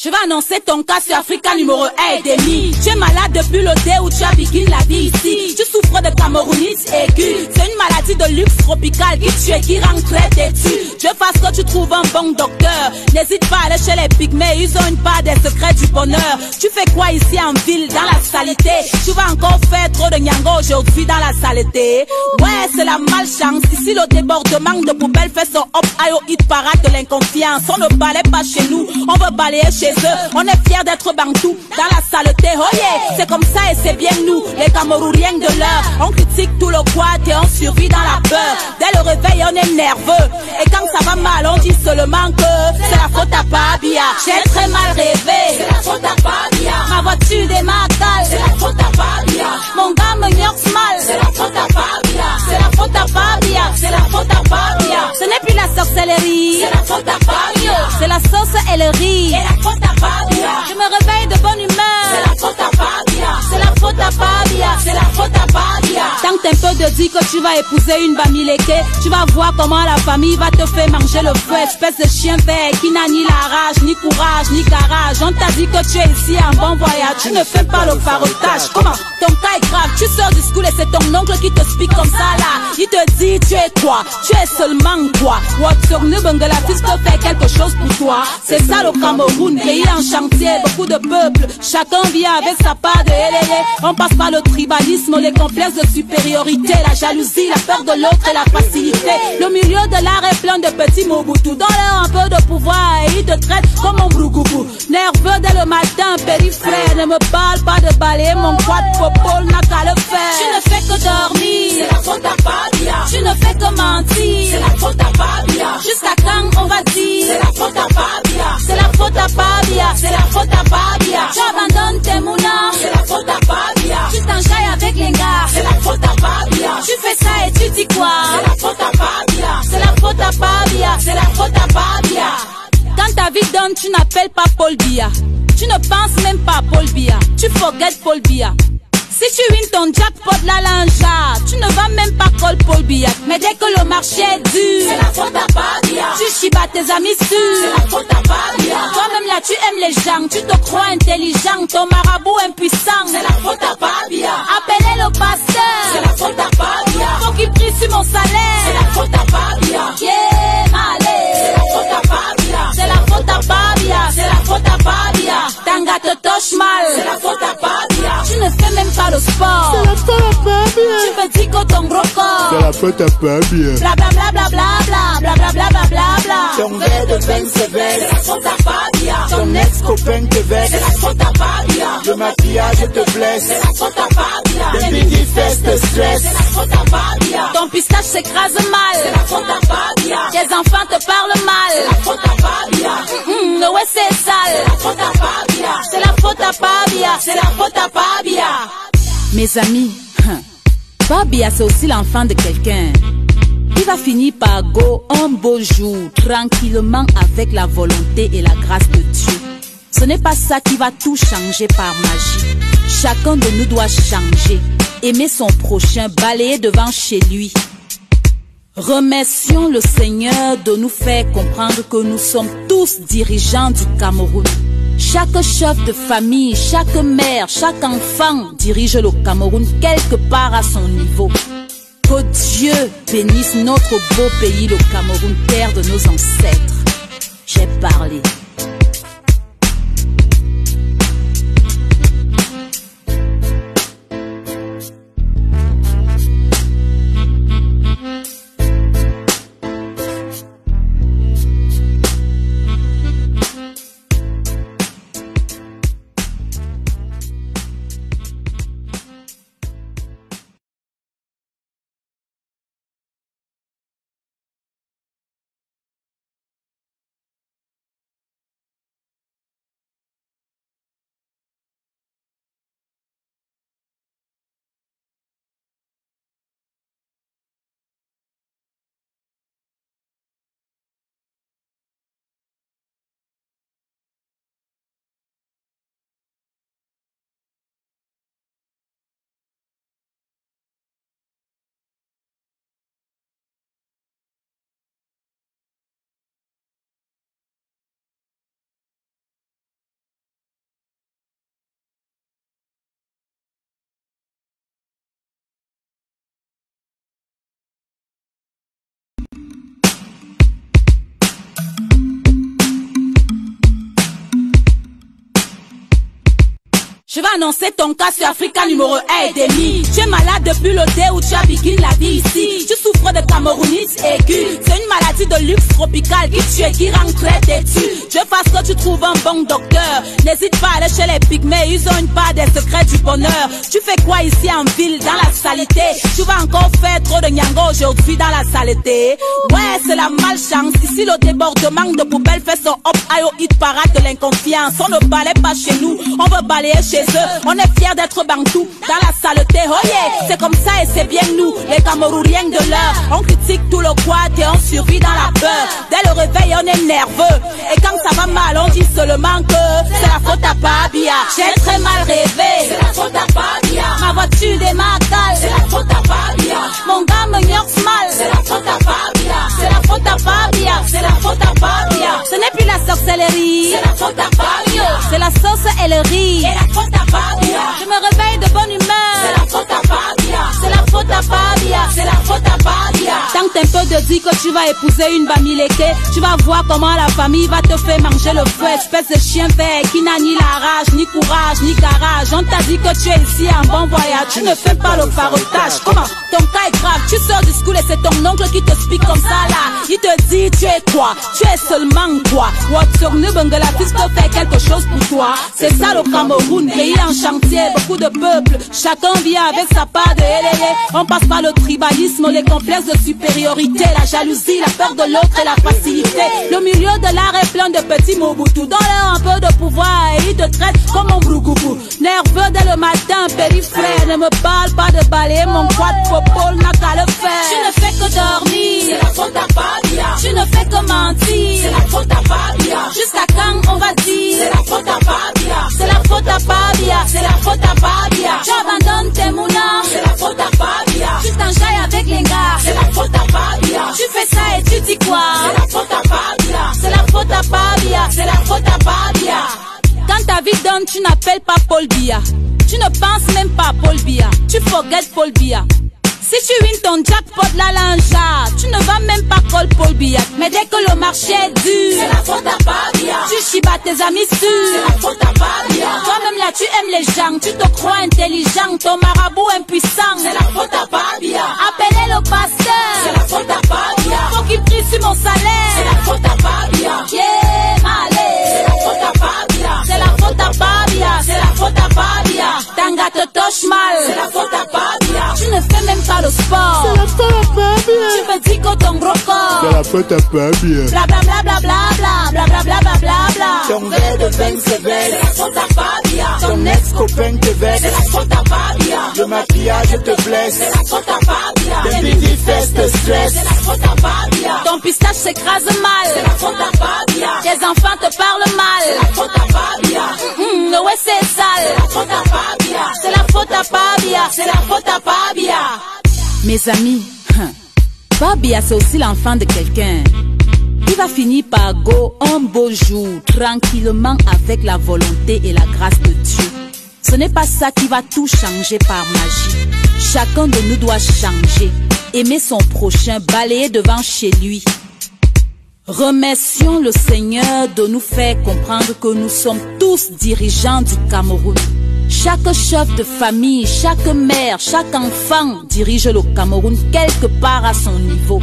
Je vais annoncer ton cas sur Africa numéro 1 et demi. Tu es malade depuis le dé où tu as bikini la vie ici. Tu souffres de camerounite aiguë. C'est une maladie de luxe tropical qui tue, qui rend très têtu. Je fasse que tu trouves un bon docteur. N'hésite pas à aller chez les pygmées, ils ont une part des secrets du bonheur. Tu fais quoi ici en ville, dans la saleté? Tu vas encore faire trop de nyango aujourd'hui dans la saleté. Ouais, c'est la malchance. Ici le débordement de poubelles fait son hop ayo hit parade de l'inconfiance. On ne balaye pas chez nous, on veut balayer chez eux. On est fiers d'être bantou dans la saleté. Oh yeah, c'est comme ça et c'est bien nous, les Camerouriens de l'heure. On critique tout le quad et on survit dans la peur. Dès le réveil, on est nerveux. Et quand ça va mal, on dit seulement que c'est la faute à Pabia. J'ai très mal rêvé,
c'est la faute à Pabia.
Ma voiture démarre cale,
c'est la faute à Pabia.
Mon gars me gnoxe mal,
c'est la faute à Pabia.
c'est la faute à Pabia.
C'est la faute à Pabia.
Ce n'est plus la sorcellerie,
c'est la faute à Pabia.
c'est la sauce et le riz.
C'est la faute à Pabia.
Je me réveille de bonne humeur,
c'est la faute à Pabia.
c'est la faute à Pabia.
C'est la faute à Pabia.
Tant que t'es un peu de dire que tu vas épouser une Bamileke, tu vas voir comment la famille va te faire manger le feu. Espèce de chien vert qui n'a ni la rage, ni courage, ni garage. On t'a dit que tu es ici en bon voyage, tu ne fais pas le farotage. Comment? Ton cas est grave, tu sors du school et c'est ton oncle qui te speak comme ça là. Il te dit tu es quoi? Tu es seulement quoi? Watsorne Bangladesh te fait quelque chose pour toi. C'est ça le Cameroun, pays en chantier, beaucoup de peuples. Chacun vient avec sa part de LLA. On passe par le tribalisme, les complexes de supériorité, la jalousie, la peur de l'autre et la facilité. Le milieu de l'art est plein de petits Mobutu. Donne-leur un peu de pouvoir et ils te traitent comme un brougoubou. Nerveux dès le matin, périphrère. Ne me parle pas de balayer mon quad popole, n'a qu'à le faire. Tu ne fais que dormir,
c'est la faute à Pabia.
Tu ne fais que mentir,
c'est la faute à Pabia.
Jusqu'à quand on va dire,
c'est la faute à Pabia.
c'est la faute à Pabia.
C'est la faute à Pabia.
Tu abandonnes tes mounas,
c'est la faute à Pabia.
tu t'enjailles avec les gars,
c'est la faute à Pabia.
tu fais ça et tu dis quoi?
C'est la faute à Pabia.
C'est la faute à Pabia.
C'est la faute à Pabia.
Quand ta vie donne, tu n'appelles pas Paul Biya. Tu ne penses même pas à Paul Biya. Tu forget Paul Biya. Si tu wins ton jackpot la lanja, tu ne vas même pas call Paul Biya. Mais dès que le marché est dur,
c'est la faute à Pabia.
tu chibas tes amis
C'est
sûrs.
la faute à Pabia.
Toi-même là, tu aimes les gens, tu te crois intelligent, ton marabout impuissant.
C'est la faute à Pabia.
Appelez le
C'est
pasteur,
la faute à Pabia.
faut qu'il prie sur mon
C'est la
salaire.
faute à Pabia.
Yeah,
C'est
malé.
la faute à Pabia.
C'est la faute à Pabia.
C'est la faute à Pabia.
Tanga te touche
C'est
mal.
la faute à Pabia.
Tu ne fais même pas le sport.
C'est la faute à Pabia.
Tu me dis que ton gros
C'est
corps.
la faute à Pabia.
Bla bla bla bla bla bla bla bla bla bla bla.
Ton verre de vin sévère, c'est la faute à Pabia. Ton ex-copain te vexe, c'est la faute à Pabia. Le maquillage te blesse, c'est la faute à Pabia. Le midi fest te stress, c'est la faute à Pabia.
Ton pistache s'écrase
C'est
mal.
la faute à Pabia.
Tes enfants te parlent
C'est la
mal.
faute à Pabia.
Ouais, c'est
C'est la
sale.
faute à Pabia.
C'est la faute à Pabia.
C'est la faute à Pabia.
Mes amis, Pabia c'est aussi l'enfant de quelqu'un. Il va finir par go un beau jour, tranquillement avec la volonté et la grâce de Dieu. Ce n'est pas ça qui va tout changer par magie. Chacun de nous doit changer, aimer son prochain, balayer devant chez lui. Remercions le Seigneur de nous faire comprendre que nous sommes tous dirigeants du Cameroun. Chaque chef de famille, chaque mère, chaque enfant dirige le Cameroun quelque part à son niveau. Que Dieu bénisse notre beau pays, le Cameroun, terre de nos ancêtres. J'ai parlé. Je vais annoncer ton cas sur Africa numéro 1 et demi. Tu es malade depuis le dé où tu as bigué la vie ici. Tu souffres de camerounite aiguë. C'est une maladie de luxe tropical qui tue et qui rend très têtu. Je fasse que tu trouves un bon docteur. N'hésite pas à aller chez les pygmées, ils ont une part des secrets du bonheur. Tu fais quoi ici en ville, dans la saleté? Tu vas encore faire trop de nyango aujourd'hui dans la saleté. Ouais, c'est la malchance. Ici, le débordement de poubelles fait son hop au hit parade de l'inconfiance. On ne balaye pas chez nous, on veut balayer chez eux. On est fiers d'être bantou dans la saleté. Oh yeah, c'est comme ça et c'est bien nous, les Camerouriens de l'heure. On critique tout le quad et on survit dans la peur. Dès le réveil, on est nerveux. Et quand ça va mal, on dit seulement que c'est la faute à Babia. J'ai très mal rêvé,
c'est la faute à Babia.
Ma voiture démarre mal,
c'est la faute à Babia.
Mon gars me gnoxe mal,
c'est la faute à Babia.
C'est la faute à Babia,
c'est la faute à Babia.
Ce n'est plus la sorcellerie,
c'est la faute à Babia.
C'est la sauce et le riz,
et la faute à Babia.
Je me réveille de bonne humeur,
c'est la faute à Babia.
C'est la faute à Babia,
c'est la faute à Babia.
Tente un peu de dire que tu vas épouser une Bamileke. Tu vas voir comment la famille va te faire manger le feu. Espèce de chien vert qui n'a ni la rage, ni courage, ni garage. On t'a dit que tu es ici en bon voyage. Tu ne fais pas le farotage. Comment? Ton cas est grave. Tu sors du school et c'est ton oncle qui te explique comme ça là. Il te dit tu es quoi? Tu es seulement quoi? Watsorne Bangladesh peut faire quelque chose pour toi. C'est ça le Cameroun, pays en chantier, beaucoup de peuples. Chacun vient avec sa part de LLA. On passe par le tribalisme, les complexes de supériorité, la jalousie, la peur de l'autre et la facilité. Le milieu de l'art est plein de petits Mobutu. Donne-leur un peu de pouvoir et ils te traitent comme un brougoubou. Nerveux dès le matin, périphrère. Ne me parle pas de balayer mon quad popole, n'a qu'à le faire. Tu ne fais que dormir,
c'est la faute à Babia.
Tu ne fais que mentir,
c'est la faute à Babia.
Jusqu'à quand on va dire,
c'est la faute à Babia.
C'est la faute à Babia,
c'est la faute à Babia.
Tu abandonnes tes mounins,
c'est la faute à Babia.
Tu t'enjailles avec les gars,
c'est la faute à Babia.
Tu fais ça et tu dis quoi?
C'est la faute à Babia.
C'est la faute à Babia,
c'est la faute à Babia.
Quand ta vie donne, tu n'appelles pas Paul Biya. Tu ne penses même pas à Paul Biya. Tu forget Paul Biya. Si tu wins ton jackpot la lanja, tu ne vas même pas call Paul Biya. Mais dès que le marché est dur,
c'est la faute à Babia.
Tu chibas tes amis sûrs,
c'est la faute à Babia.
Toi-même là tu aimes les gens, tu te crois intelligent, ton marabout impuissant,
c'est la faute à Babia.
Appelez le pasteur,
c'est la faute à Babia.
Faut qu'il prie sur mon salaire,
c'est la faute à Babia.
Yeah, malé,
c'est la faute à Babia.
C'est la faute à Babia,
c'est la faute à Babia.
Tanga te touche mal,
c'est la faute à Babia.
Tu ne fais même pas le sport,
C'est la faute à Babia.
Tu me dis que ton gros corps,
C'est la faute à Babia.
bla bla bla bla bla bla bla bla bla bla bla.
Ton verre de vin sévère, c'est la faute à Babia. Ton ex-copain te vexe, c'est la faute à Babia. Le maquillage te blesse, c'est la faute à Babia. Tes midi fesses te stress, c'est la faute à Babia.
Ton pistache s'écrase mal,
c'est la faute à Babia.
Tes enfants te parlent mal,
c'est la faute à Babia.
Ouais c'est sale,
c'est la faute à Babia.
C'est la faute à Babia,
c'est la faute à Babia.
Mes amis, Babia c'est aussi l'enfant de quelqu'un. Il va finir par go un beau jour, tranquillement avec la volonté et la grâce de Dieu. Ce n'est pas ça qui va tout changer par magie. Chacun de nous doit changer, aimer son prochain, balayer devant chez lui. Remercions le Seigneur de nous faire comprendre que nous sommes tous dirigeants du Cameroun. Chaque chef de famille, chaque mère, chaque enfant dirige le Cameroun quelque part à son niveau.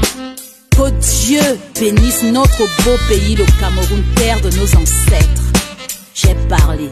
Que Dieu bénisse notre beau pays, le Cameroun, terre de nos ancêtres. J'ai parlé.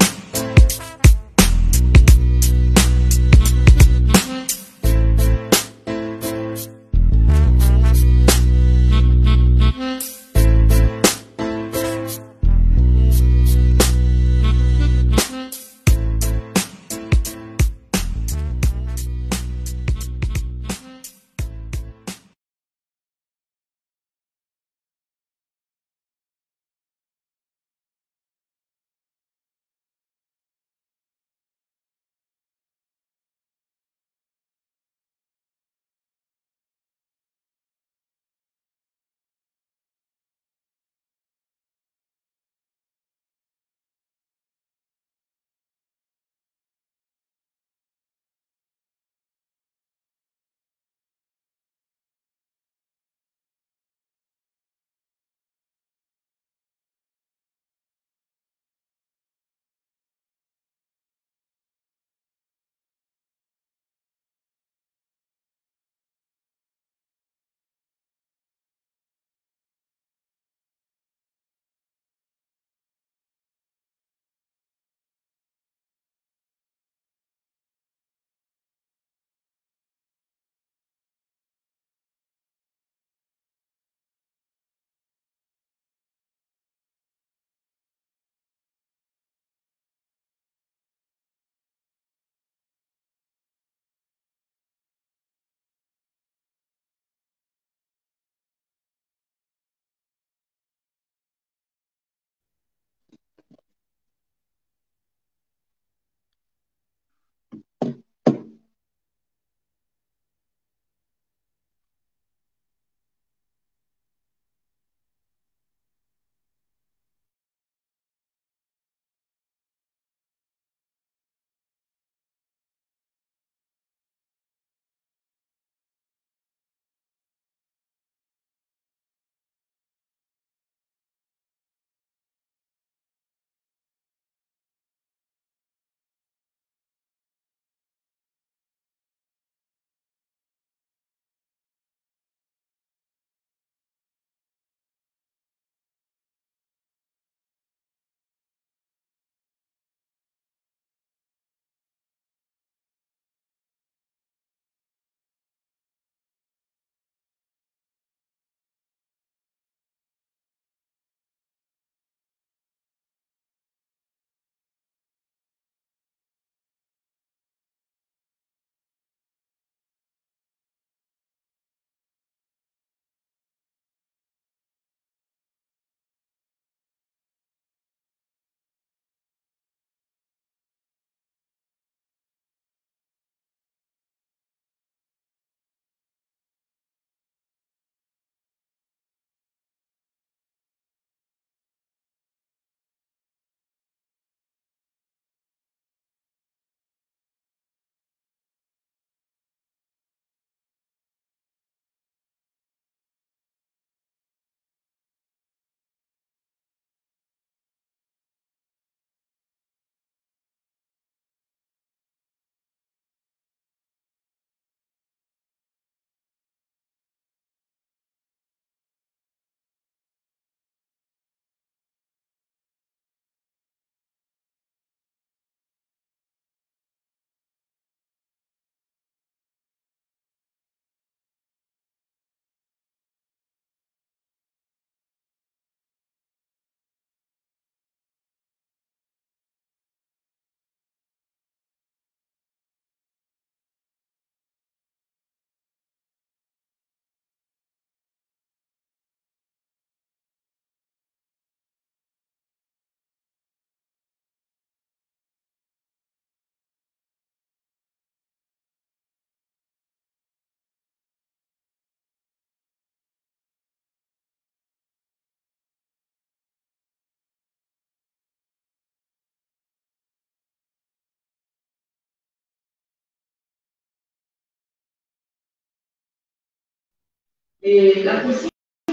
Et la personne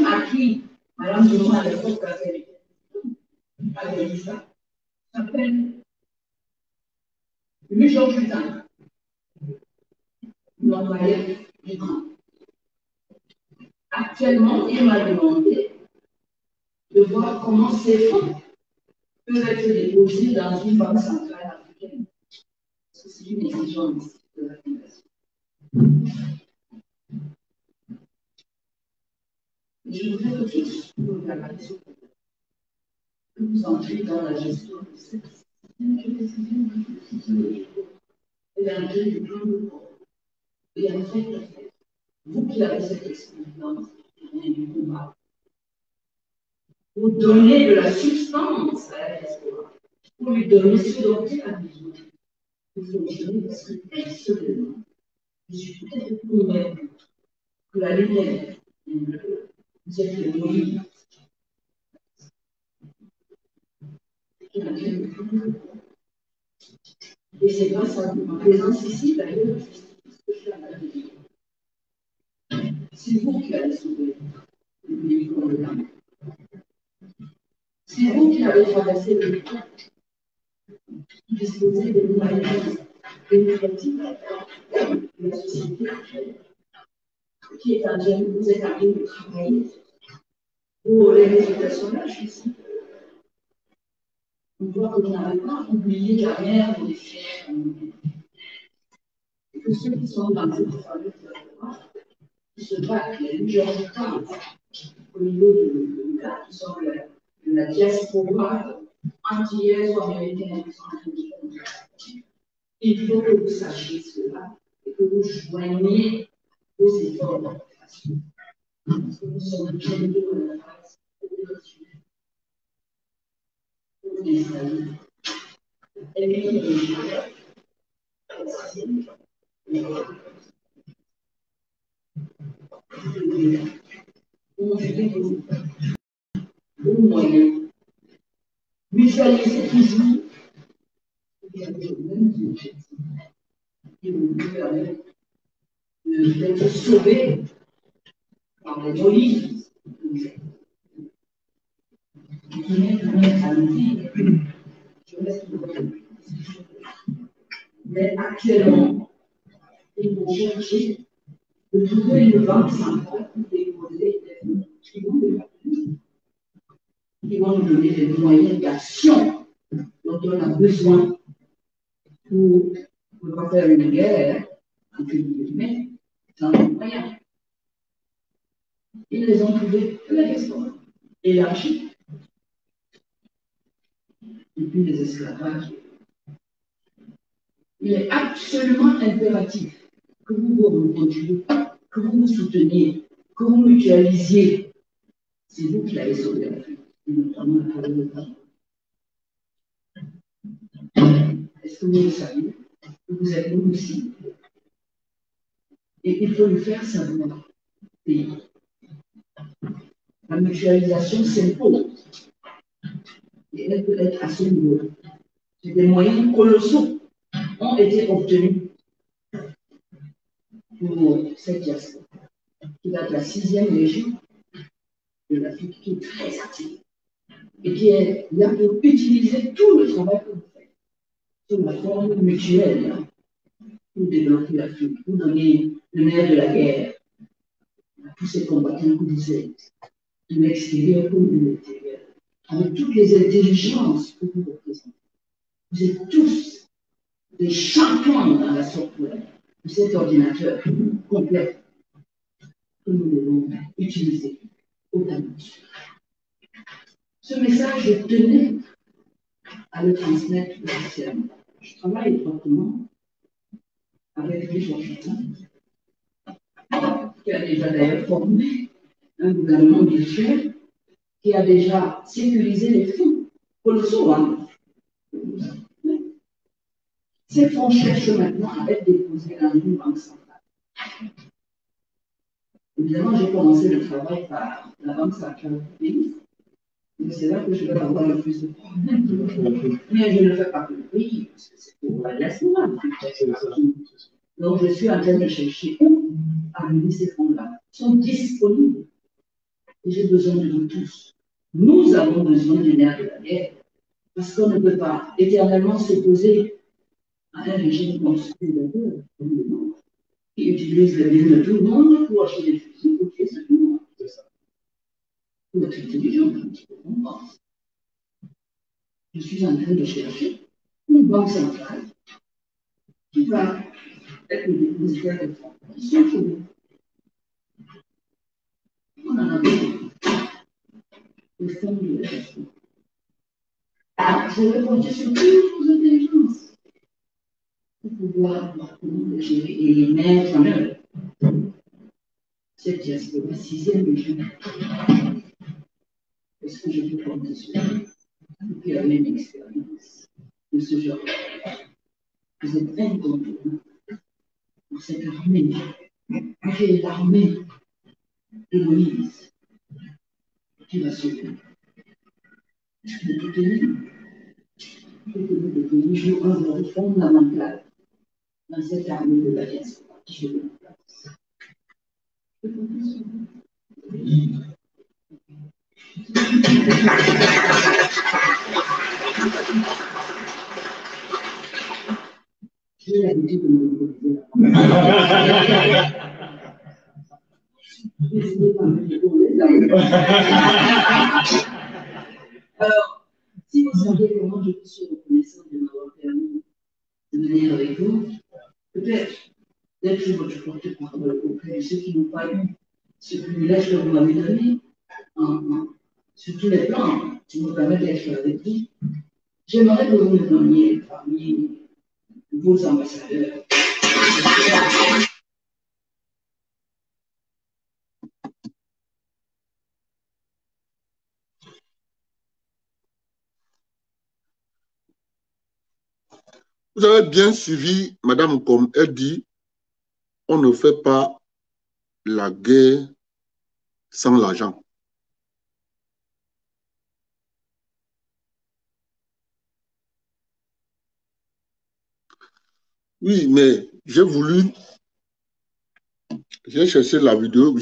à qui Mme Zuma à l'époque avait dit ça s'appelle Georges Hutin, l'employeur du Grand. Actuellement, il m'a demandé de voir comment ces fonds peuvent être déposés dans une banque centrale africaine. Parce que c'est une exigence de la Fondation. Je voudrais que tous vous regardiez ce problème. Que vous entrez dans la gestion de cette décision et dans le plan de corps. Et en fait, vous qui avez cette expérience du combat, vous donnez de la substance à la diaspora, pour lui donner ce dont il a besoin. Il faut dire parce que personnellement, je suis tout à fait convaincu que la lumière, vous êtes le moyen et c'est grâce à ma présence ici, d'ailleurs, que je suis à la vie. C'est vous qui allez sauver le pays comme le temps. C'est vous qui avez traversé le temps, qui disposez des moyens démocratiques de la société qui est en train de vous êtes en train de travailler. Pour les résultats sont là, je suis ici. On voit que vous n'avez pas oublié la mère des frères. Et que ceux qui sont dans cette famille qui se battent, les majoritaires au niveau de l'État, qui sont de la diaspora antillaise ou américaine, qui sont en train de faire. Il faut que vous sachiez cela et que vous joigniez vos efforts. Parce que nous sommes tous les deux dans la phase bon moyen, visualiser toujours d'être sauvé par les moyens mais actuellement, ils vont chercher de trouver une banque centrale pour déposer des fonds qui vont nous donner des moyens d'action dont on a besoin pour ne pas faire une guerre, entre guillemets, sans les moyens. Ils les ont trouvés la question élargie. Et puis les esclavages. Il est absolument impératif que vous vous contribuiez, que vous vous souteniez, que vous mutualisiez. C'est vous qui l'avez sauvé l'Afrique, et notamment à travers le temps. Est-ce que vous le savez? Vous êtes nous aussi. Et il faut le faire savoir. Et la mutualisation s'impose. Et elle peut être à ce niveau. Des moyens colossaux ont été obtenus pour cette diaspora, qui va de la 6e région de l'Afrique, qui est très active et qui est là pour utiliser tout le travail que vous faites sous la forme mutuelle pour développer l'Afrique, pour donner le nerf de la guerre à tous ces combattants que vous êtes, de l'extérieur comme de l'intérieur, avec toutes les intelligences que vous représentez. Vous êtes tous des champions dans la software de cet ordinateur complet que nous devons utiliser autant. Ce message, je tenais à le transmettre officiellement. Je travaille étroitement avec les Georges Hutin, qui a déjà d'ailleurs formé un gouvernement virtuel, qui a déjà sécurisé les fonds colossaux. Ces fonds cherchent maintenant à être déposés dans une banque centrale. Évidemment, j'ai commencé le travail par la banque centrale du pays, mais c'est là que je vais avoir le plus de problèmes. Mais je ne fais pas que le pays, parce que c'est pour la diaspora. Donc, je suis en train de chercher où amener ces fonds-là. sont disponibles. Et j'ai besoin de nous tous. Nous avons besoin du nerf de la guerre. Parce qu'on ne peut pas éternellement s'opposer à un régime consolidateur comme le nôtre, qui utilise les biens de tout le monde pour acheter des fusils, pour tuer tout le monde. C'est ça. Pour être intelligent, un petit peu comprendre. Je suis en train de chercher une banque centrale qui va être le dépositaire de fonds qui sont trouvés. On en a besoin. Les fonds de la gestion. Je vais compter sur toutes vos intelligences pour pouvoir voir comment les gérer et les mettre en œuvre. Cette diaspora, 6e région. Est-ce que je peux compter sur vous qui avez une expérience de ce genre? Vous êtes incontournable pour cette armée, qui est l'armée de Moïse, qui va sauver. De toutes les lignes, que nous devons jouer un rôle fondamental dans cette armée de la diaspora qui est en place. Je peux compter sur vous. J'ai l'habitude de me reposer là. Alors, si vous savez comment je suis reconnaissante de m'avoir permis de venir avec vous, peut-être d'être votre porte-parole auprès de ceux qui n'ont pas eu ce privilège que vous m'avez donné, sur tous les plans, qui me permettent d'être avec vous. J'aimerais que vous me donniez parmi vos ambassadeurs.
Vous avez bien suivi, madame, comme elle dit, on ne fait pas la guerre sans l'argent. Oui, mais j'ai cherché la vidéo,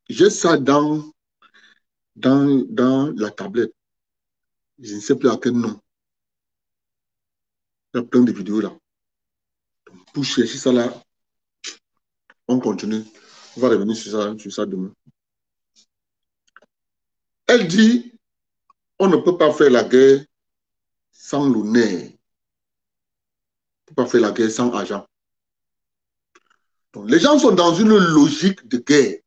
j'ai ça dans la tablette. Je ne sais plus à quel nom. Il y a plein de vidéos là. Donc, pour chercher ça là, on continue. On va revenir sur ça demain. Elle dit, on ne peut pas faire la guerre sans l'honneur. On ne peut pas faire la guerre sans argent. Donc, les gens sont dans une logique de guerre.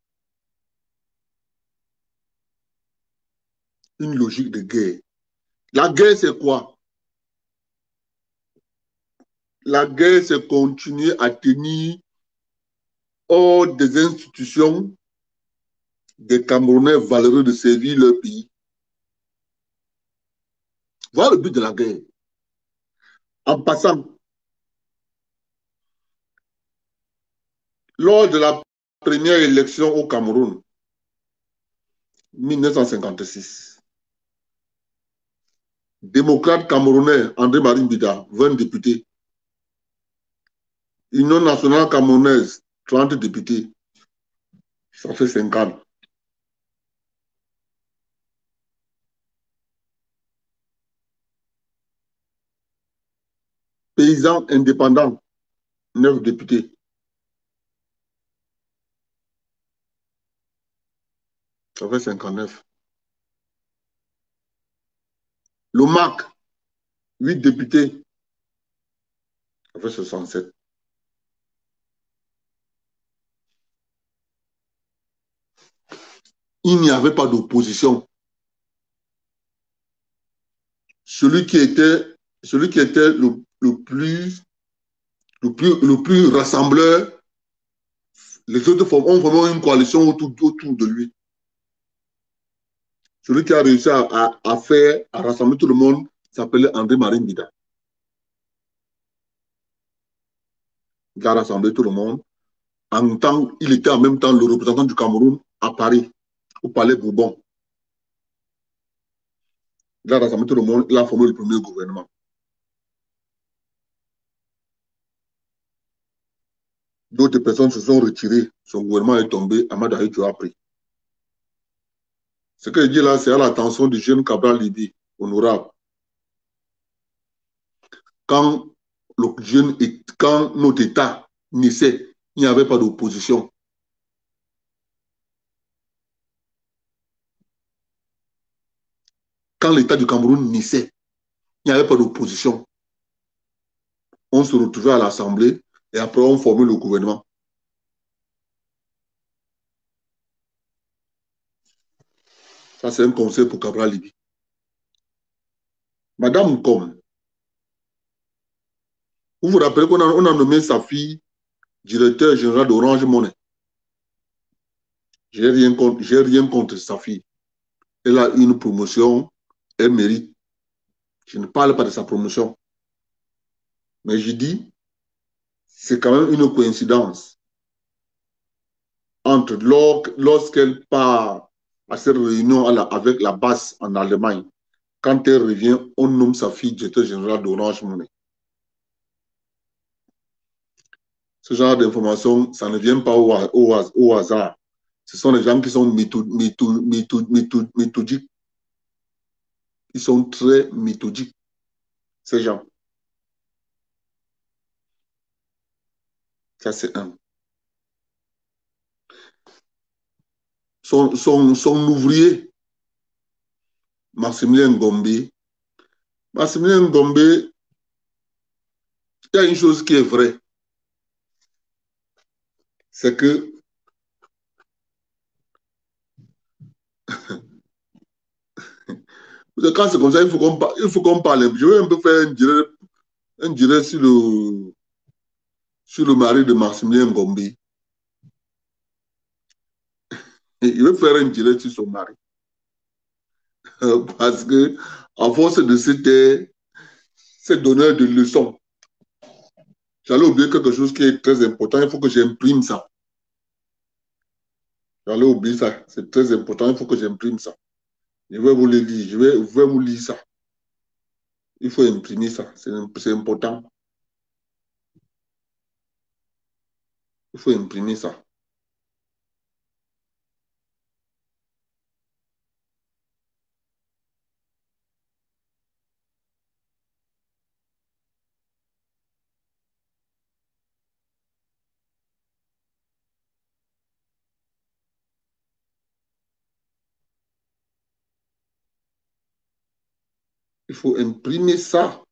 Une logique de guerre. La guerre, c'est quoi? La guerre, c'est continuer à tenir hors des institutions des Camerounais valeureux de servir leur pays. Voilà le but de la guerre. En passant, lors de la première élection au Cameroun, 1956, démocrate camerounais André-Marie Mbida, 20 députés. Union nationale camerounaise, 30 députés. Ça fait 50. Paysans indépendants, 9 députés. Ça fait 59. Le MAC, 8 députés. Ça fait 67. Il n'y avait pas d'opposition. Celui qui était le plus rassembleur, les autres ont vraiment une coalition autour de lui. Celui qui a réussi à rassembler tout le monde s'appelait André-Marie Mbida. Il a rassemblé tout le monde. Il était en même temps le représentant du Cameroun à Paris, au Palais Bourbon. Il a rassemblé tout le monde, il a formé le premier gouvernement. autres personnes se sont retirées. Son gouvernement est tombé. Ahmad Ahidjo a pris. Ce que je dis là, c'est à l'attention du jeune Cabral Libi, honorable. Quand notre État naissait, il n'y avait pas d'opposition. Quand l'État du Cameroun naissait, il n'y avait pas d'opposition. On se retrouvait à l'Assemblée et après on formait le gouvernement. Ça, c'est un conseil pour Cabral Libi. Madame Com, vous vous rappelez qu'on a nommé sa fille directeur général d'Orange Money. J'ai rien contre sa fille. Elle a une promotion, elle mérite. Je ne parle pas de sa promotion. Mais je dis, c'est quand même une coïncidence entre lorsqu'elle part à cette réunion avec la base en Allemagne, quand elle revient, on nomme sa fille directeur général d'Orange Money. Ce genre d'information, ça ne vient pas au hasard. Ce sont des gens qui sont méthodiques. Ils sont très méthodiques, ces gens. Ça, c'est un. Son ouvrier, Maximilien Ngombe. Maximilien Ngombe, il y a une chose qui est vraie. C'est que quand c'est comme ça, il faut qu'on parle. Je vais un peu faire un direct sur le mari de Maximilien Ngombe. Et je vais faire un direct sur son mari. Parce que, à force de ces donneurs de leçons, j'allais oublier quelque chose qui est très important. Il faut que j'imprime ça. J'allais oublier ça. C'est très important. Il faut que j'imprime ça. Je vais vous le lire. Je vais vous lire ça. Il faut imprimer ça. C'est important. Il faut imprimer ça. Il faut imprimer ça.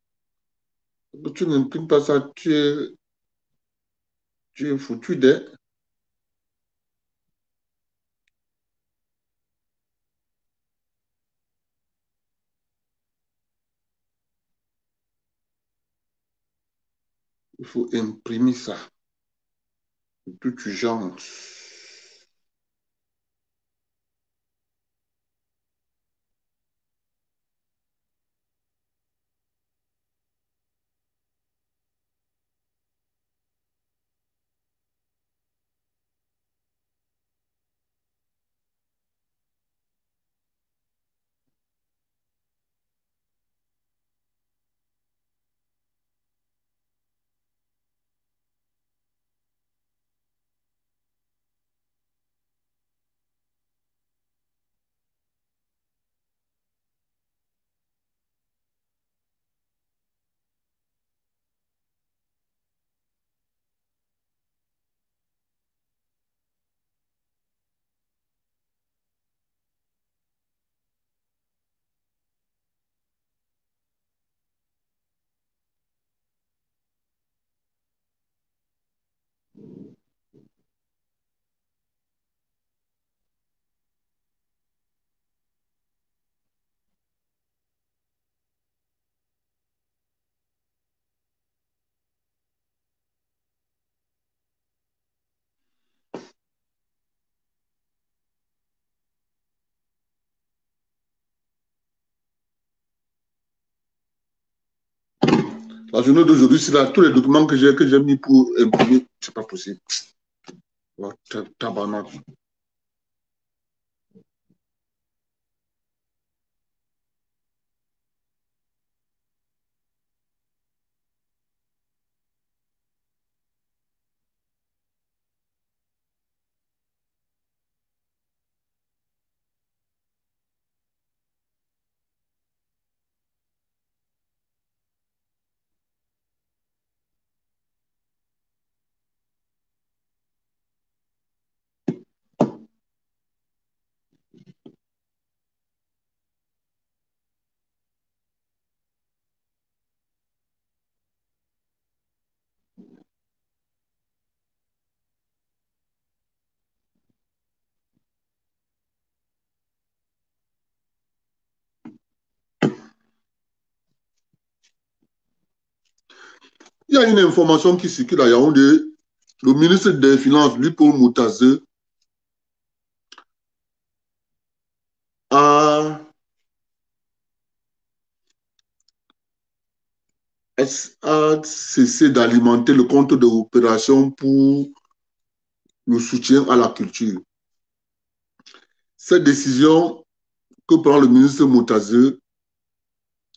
Si tu n'imprimes pas ça, tu es foutu d'être. Il faut imprimer ça. De toute urgence. La journée d'aujourd'hui, c'est là, tous les documents que j'ai mis pour imprimer, c'est pas possible. Oh, tabarnak. a une information qui circule à Yaoundé. Le ministre des Finances, Lupo Moutaze, a cessé d'alimenter le compte de opération pour le soutien à la culture. Cette décision que prend le ministre Moutaze,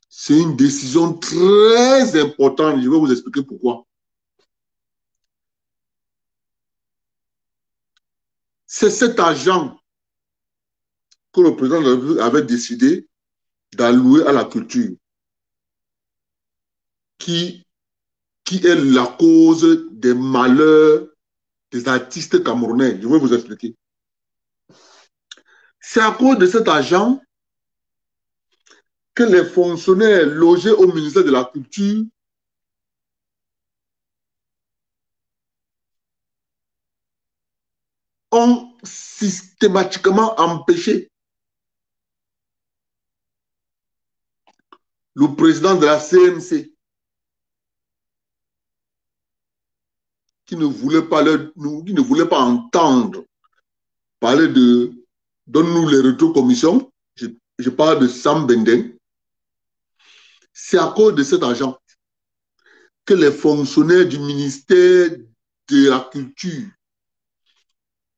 c'est une décision très importante. Je vais vous expliquer pourquoi. C'est cet argent que le président avait décidé d'allouer à la culture qui est la cause des malheurs des artistes camerounais. Je vais vous expliquer. C'est à cause de cet argent que les fonctionnaires logés au ministère de la Culture ont systématiquement empêché le président de la CNC qui ne voulait pas entendre parler de donne-nous les rétrocommissions. Je parle de Sam Benden. C'est à cause de cet argent que les fonctionnaires du ministère de la Culture,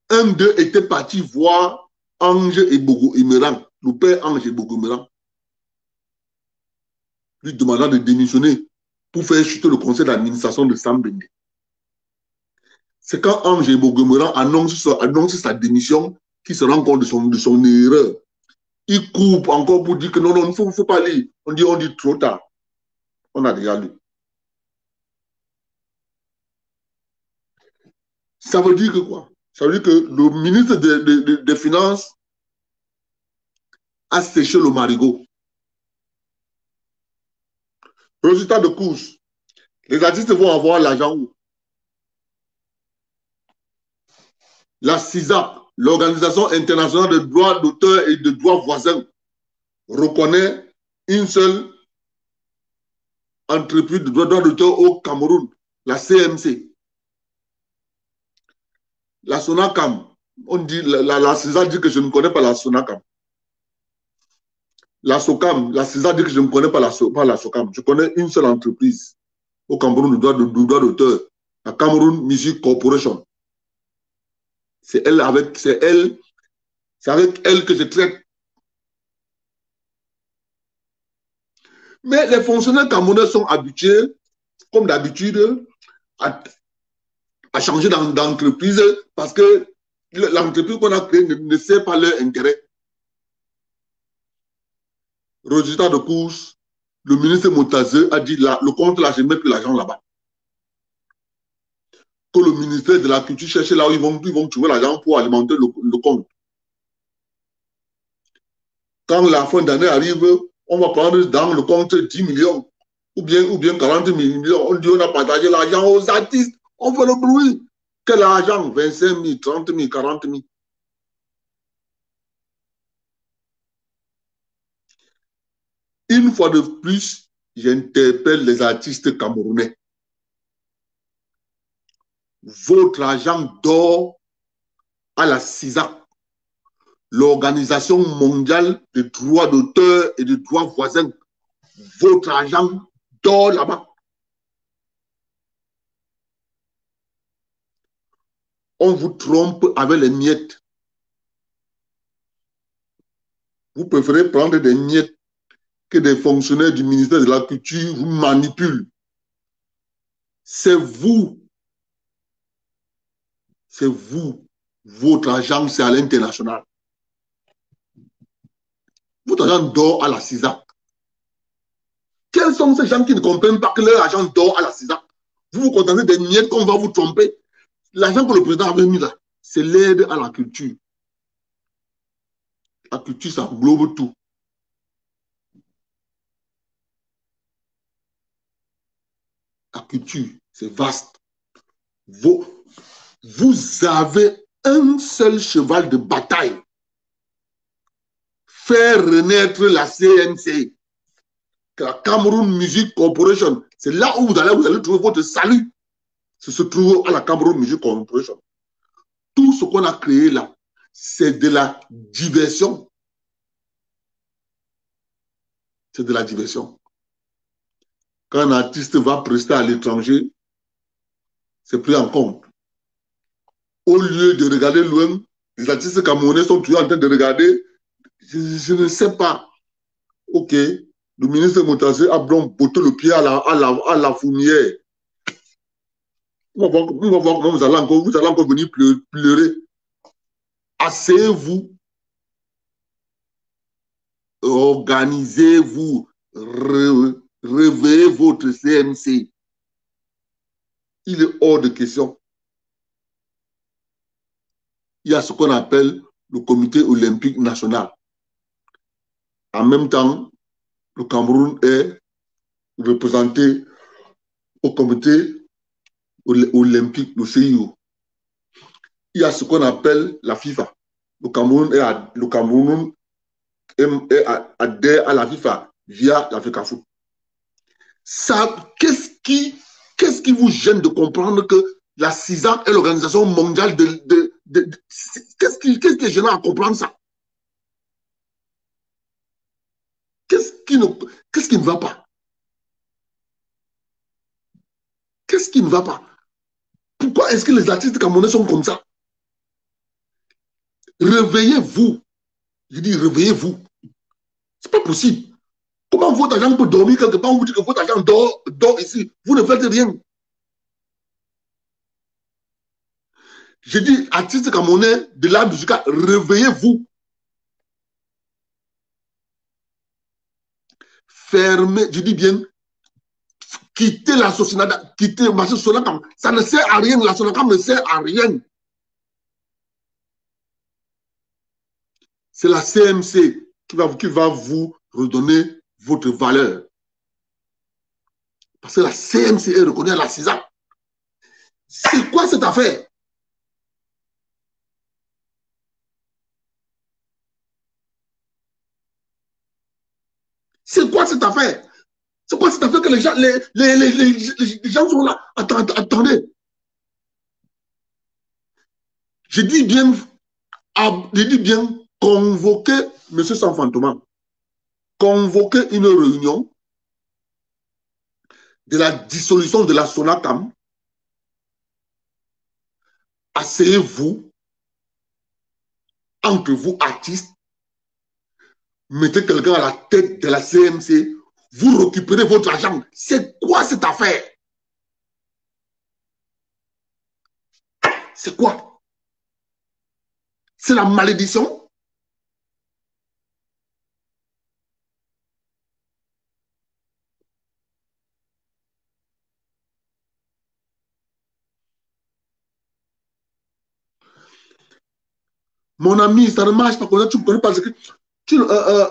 un d'eux était parti voir Ange Ebogo Emeran, le père Ange Ebogo Emeran, lui demandant de démissionner pour faire chuter le conseil d'administration de Sam Benden. C'est quand Ange Ebogo Emeran annonce sa démission qu'il se rend compte de son erreur. Il coupe encore pour dire que non, il ne faut pas lire. On dit trop tard. On a déjà lu. Ça veut dire que quoi? Ça veut dire que le ministre des Finances a séché le marigot. Résultat de course. Les artistes vont avoir l'argent où? La CISAP, l'Organisation internationale de droits d'auteur et de droits voisins, reconnaît une seule entreprise de droits d'auteur au Cameroun, la CMC. La Sonacam, on dit, la CISA dit que je ne connais pas la Sonacam. La SOCAM, la CISA dit que je ne connais pas la SOCAM. Je connais une seule entreprise au Cameroun de droits d'auteur, la Cameroun Music Corporation. C'est avec elle que je traite. Mais les fonctionnaires camerounais sont habitués, comme d'habitude, à changer d'entreprise parce que l'entreprise qu'on a créée ne sert pas leur intérêt. Résultat de course, le ministre Moutaze a dit là, le compte là, je mets plus l'argent là-bas. Que le ministère de la Culture cherche là où ils vont trouver l'argent pour alimenter le compte. Quand la fin d'année arrive, on va prendre dans le compte 10 millions ou bien 40 millions. On dit on a partagé l'argent aux artistes. On fait le bruit. Quel argent? 25 000, 30 000, 40 000. Une fois de plus, j'interpelle les artistes camerounais. Votre argent dort à la CISAC, l'Organisation mondiale des droits d'auteur et des droits voisins. Votre argent dort là-bas. On vous trompe avec les miettes. Vous préférez prendre des miettes que des fonctionnaires du ministère de la Culture vous manipulent. C'est vous. C'est vous. Votre argent, c'est à l'international. Votre argent dort à la CISAC. Quels sont ces gens qui ne comprennent pas que leur argent dort à la CISAC? Vous vous contentez des miettes qu'on va vous tromper. L'argent que le président avait mis là, c'est l'aide à la culture. La culture, ça englobe tout. La culture, c'est vaste. Vous avez un seul cheval de bataille. Faire renaître la CNC. que la Cameroun Music Corporation, c'est là où vous allez trouver votre salut. C'est se trouve à la Cameroun Music Corporation. Tout ce qu'on a créé là, c'est de la diversion. C'est de la diversion. Quand un artiste va prester à l'étranger, c'est pris en compte. Au lieu de regarder loin, les artistes camerounais sont toujours en train de regarder. Je ne sais pas. Ok, le ministre Moutassé a donc botté le pied à la fourmière. On va voir comment vous allez encore venir pleurer. Asseyez-vous, organisez-vous, réveillez votre CMC. Il est hors de question. Il y a ce qu'on appelle le comité olympique national. En même temps, le Cameroun est représenté au comité olympique, le CIO. Il y a ce qu'on appelle la FIFA. Le Cameroun adhère à la FIFA via l'Africafoot. Ça, qu'est-ce qui vous gêne de comprendre que la CISAC est l'organisation mondiale qu'est-ce qui est gênant à comprendre ça? Qu'est-ce qui ne va pas? Qu'est-ce qui ne va pas? Pourquoi est-ce que les artistes camerounais sont comme ça? Réveillez-vous. Je dis réveillez-vous. C'est pas possible. Comment votre agent peut dormir quelque part où vous dites que votre agent dort ici? Vous ne faites rien. Je dis artistes camerounais de l'art musical, réveillez-vous. Fermez, je dis bien, quittez la Sosinada, quittez le marché Sonacam. Ça ne sert à rien, la Sonacam ne sert à rien. C'est la CMC qui va vous redonner votre valeur. Parce que la CMC est reconnue à la CISAC. C'est quoi cette affaire? C'est quoi cette affaire? C'est quoi cette affaire que les gens sont là? Attendez. Je dis bien, convoquer M. Sanfantoma, convoquer une réunion de la dissolution de la Sonacam. Asseyez-vous, entre vous artistes, mettez quelqu'un à la tête de la CMC, vous récupérez votre argent. C'est quoi cette affaire? C'est quoi? C'est la malédiction? Mon ami, ça ne marche pas. Tu ne connais pas ce que...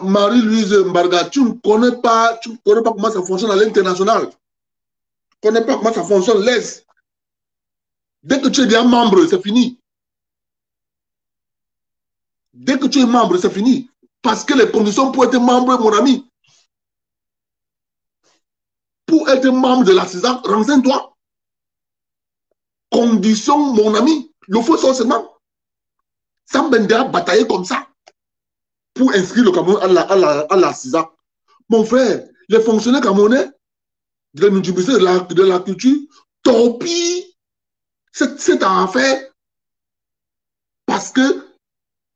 Marie-Louise Mbarga, tu ne connais pas comment ça fonctionne à l'international. Tu ne connais pas comment ça fonctionne. Laisse. Dès que tu es bien membre, c'est fini. Dès que tu es membre, c'est fini. Parce que les conditions pour être membre, mon ami, pour être membre de la CISAC, renseigne-toi. Conditions, mon ami, le faut seulement. Sam Benda a bataillé comme ça pour inscrire le Cameroun à la CISAC. Mon frère, les fonctionnaires camerounais de l'université de la culture torpillent cette affaire parce que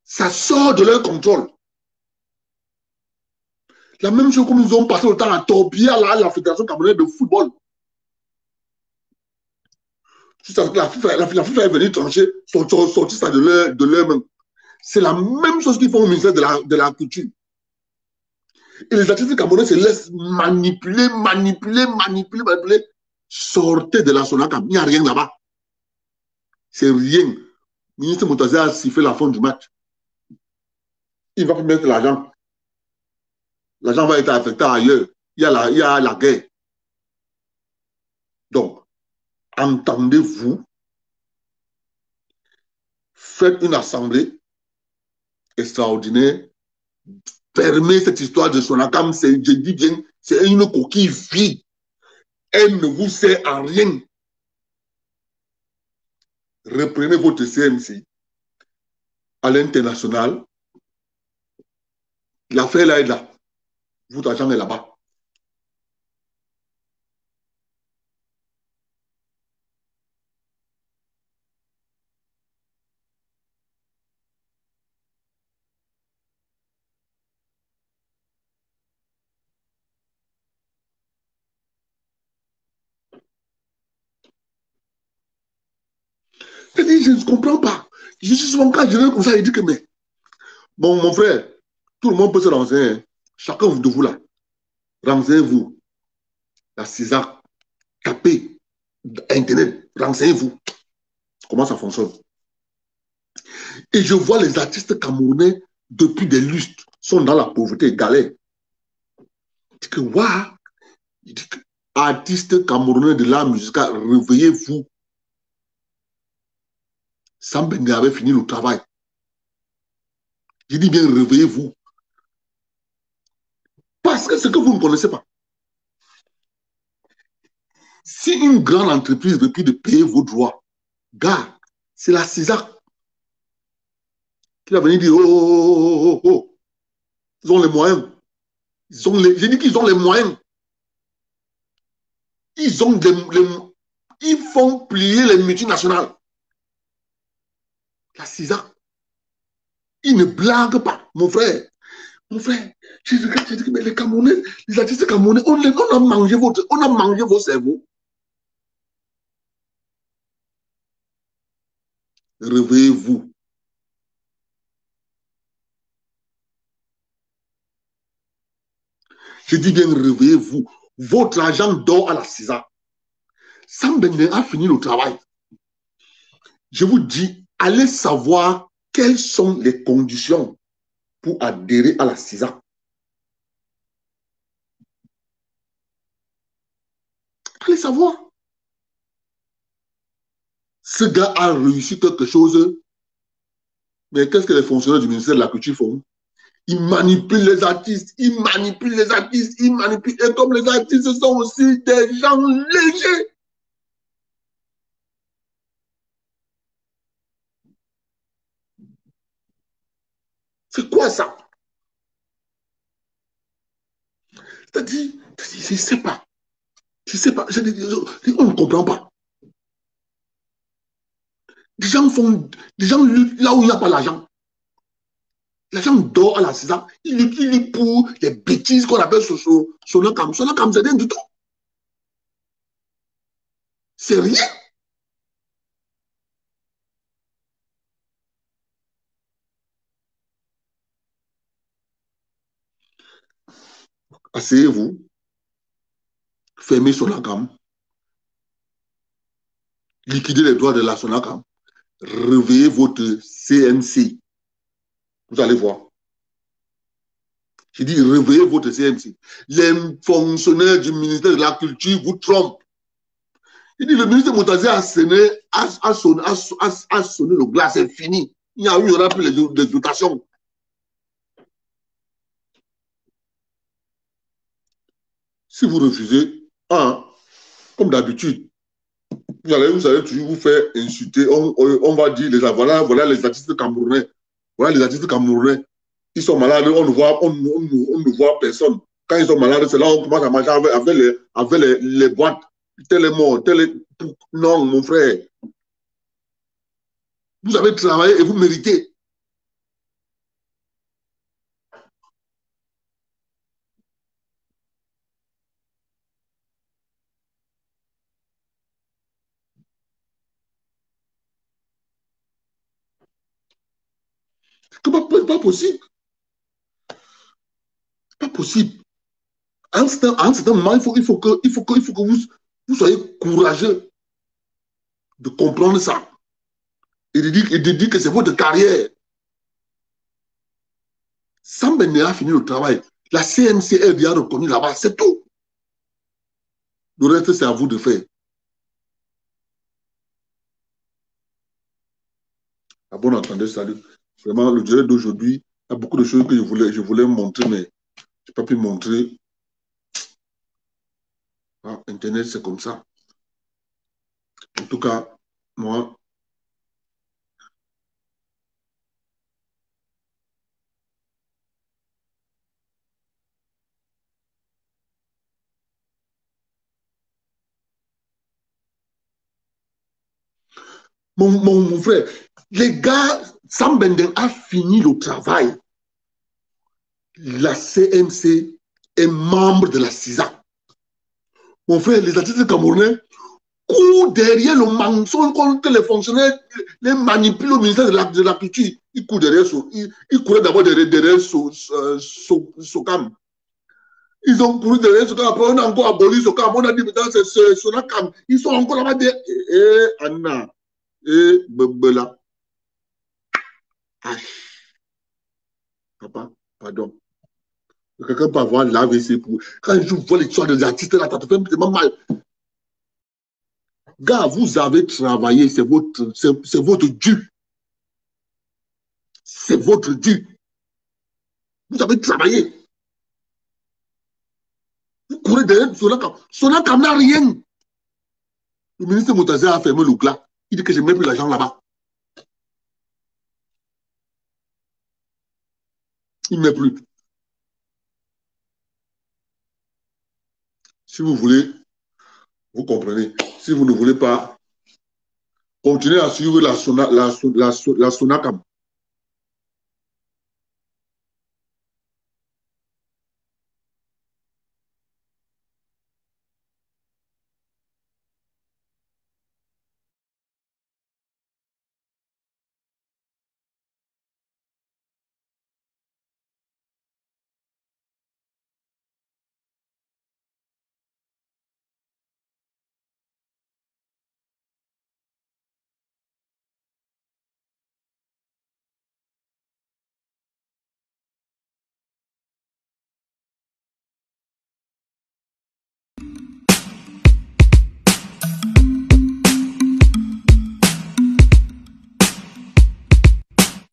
ça sort de leur contrôle. La même chose comme nous avons passé le temps à torpiller à la Fédération camerounaise de football. La FIFA est venue trancher, sortir ça de leur main. C'est la même chose qu'ils font au ministère de la Culture. Et les artistes camerounais se laissent manipuler. Sortez de la Sonacam, il n'y a rien là-bas. C'est rien. Le ministre Moutassé a sifflé la fin du match. Il va mettre l'argent. L'argent va être affecté ailleurs. Il y a la guerre. Donc, entendez-vous, faites une assemblée extraordinaire, fermez cette histoire de Sonacam, je dis bien, C'est une coquille vide. Elle ne vous sert à rien. Reprenez votre CMC à l'international. L'affaire là est là. Votre argent est là-bas. Je ne comprends pas. Je suis souvent quand je viens comme ça, il dit que mais bon, mon frère, tout le monde peut se renseigner. Chacun de vous là, renseignez-vous. La CISAC, tapez Internet, renseignez-vous. Comment ça fonctionne? Et je vois les artistes camerounais depuis des lustres sont dans la pauvreté, galère. Il dit que waouh, il dit que artistes camerounais de l'art musical, réveillez-vous. Sam Bende avait fini le travail. Je dis bien, réveillez-vous. Parce que ce que vous ne connaissez pas, si une grande entreprise veut plus de payer vos droits, gars, c'est la CISAC qui va venir dire, oh, ils ont les moyens. Je dis qu'ils ont les moyens. Ils ont ils font plier les multinationales. La CISAC, ils ne blaguent pas, mon frère. Mon frère, je dis, mais les Camerounais, les artistes camerounais, on a mangé vos cerveaux. Réveillez-vous. Je dis bien, réveillez-vous. Votre argent dort à la CISAC. Sam Bende a fini le travail. Je vous dis, allez savoir quelles sont les conditions pour adhérer à la CISAC. Allez savoir. Ce gars a réussi quelque chose. Mais qu'est-ce que les fonctionnaires du ministère de la Culture font? Ils manipulent les artistes, ils manipulent les artistes, ils manipulent. Et comme les artistes sont aussi des gens légers. C'est quoi ça? C'est-à-dire, je ne sais pas. Je ne sais pas. On ne comprend pas. Des gens luttent là où il n'y a pas l'argent. L'argent dort à la CISAC. Ils luttent pour les bêtises qu'on appelle Sonacam. Sonacam, c'est rien du tout. C'est rien. Asseyez-vous. Fermez Sonacam. Liquidez les droits de la Sonacam. Réveillez votre CNC. Vous allez voir. Je dis, réveillez votre CNC. Les fonctionnaires du ministère de la Culture vous trompent. Il dit, le ministre Moutazi a sonné le glas, c'est fini. Il n'y aura plus les dotations. Si vous refusez, comme d'habitude, vous allez toujours vous faire insulter. On va dire, voilà les artistes camerounais. Voilà les artistes camerounais. Ils sont malades, on ne voit personne. Quand ils sont malades, c'est là où on commence à marcher avec les boîtes. Tel est mort, Non, mon frère. Vous avez travaillé et vous méritez. C'est pas possible. C'est pas possible. À un certain moment, il faut que vous soyez courageux de comprendre ça. Et de dire que c'est votre carrière. Sam Bende a fini le travail. La CNC est bien reconnue là-bas, c'est tout. Le reste, c'est à vous de faire. À bon entendeur, salut. Vraiment, le direct d'aujourd'hui, il y a beaucoup de choses que je voulais montrer, mais je n'ai pas pu montrer. Internet, c'est comme ça. En tout cas, moi, mon frère, les gars, Sam Benden a fini le travail. La CMC est membre de la CISA. Mon frère, les artistes camerounais courent derrière le mensonge que les fonctionnaires les manipulent au ministère de la Culture. Ils courent derrière, ils couraient d'abord derrière Sokam. Ils ont couru derrière Sokam, après on a encore aboli Sokam, on a dit maintenant c'est Sonakam. Ils sont encore là-bas derrière. Anna, Bebela. Papa, pardon. Quelqu'un peut avoir l'AVC pour... Quand je vois l'histoire des artistes là, ça te fait tellement mal. Gars, vous avez travaillé, c'est votre dû. C'est votre dû. Vous avez travaillé. Vous courez derrière Sonakam. Sonakam n'a rien. Le ministre Moutazer a fermé le glas. Il dit que je ne mets plus l'argent là-bas. Il ne met plus. Si vous voulez, vous comprenez. Si vous ne voulez pas, continuez à suivre la Sonakam.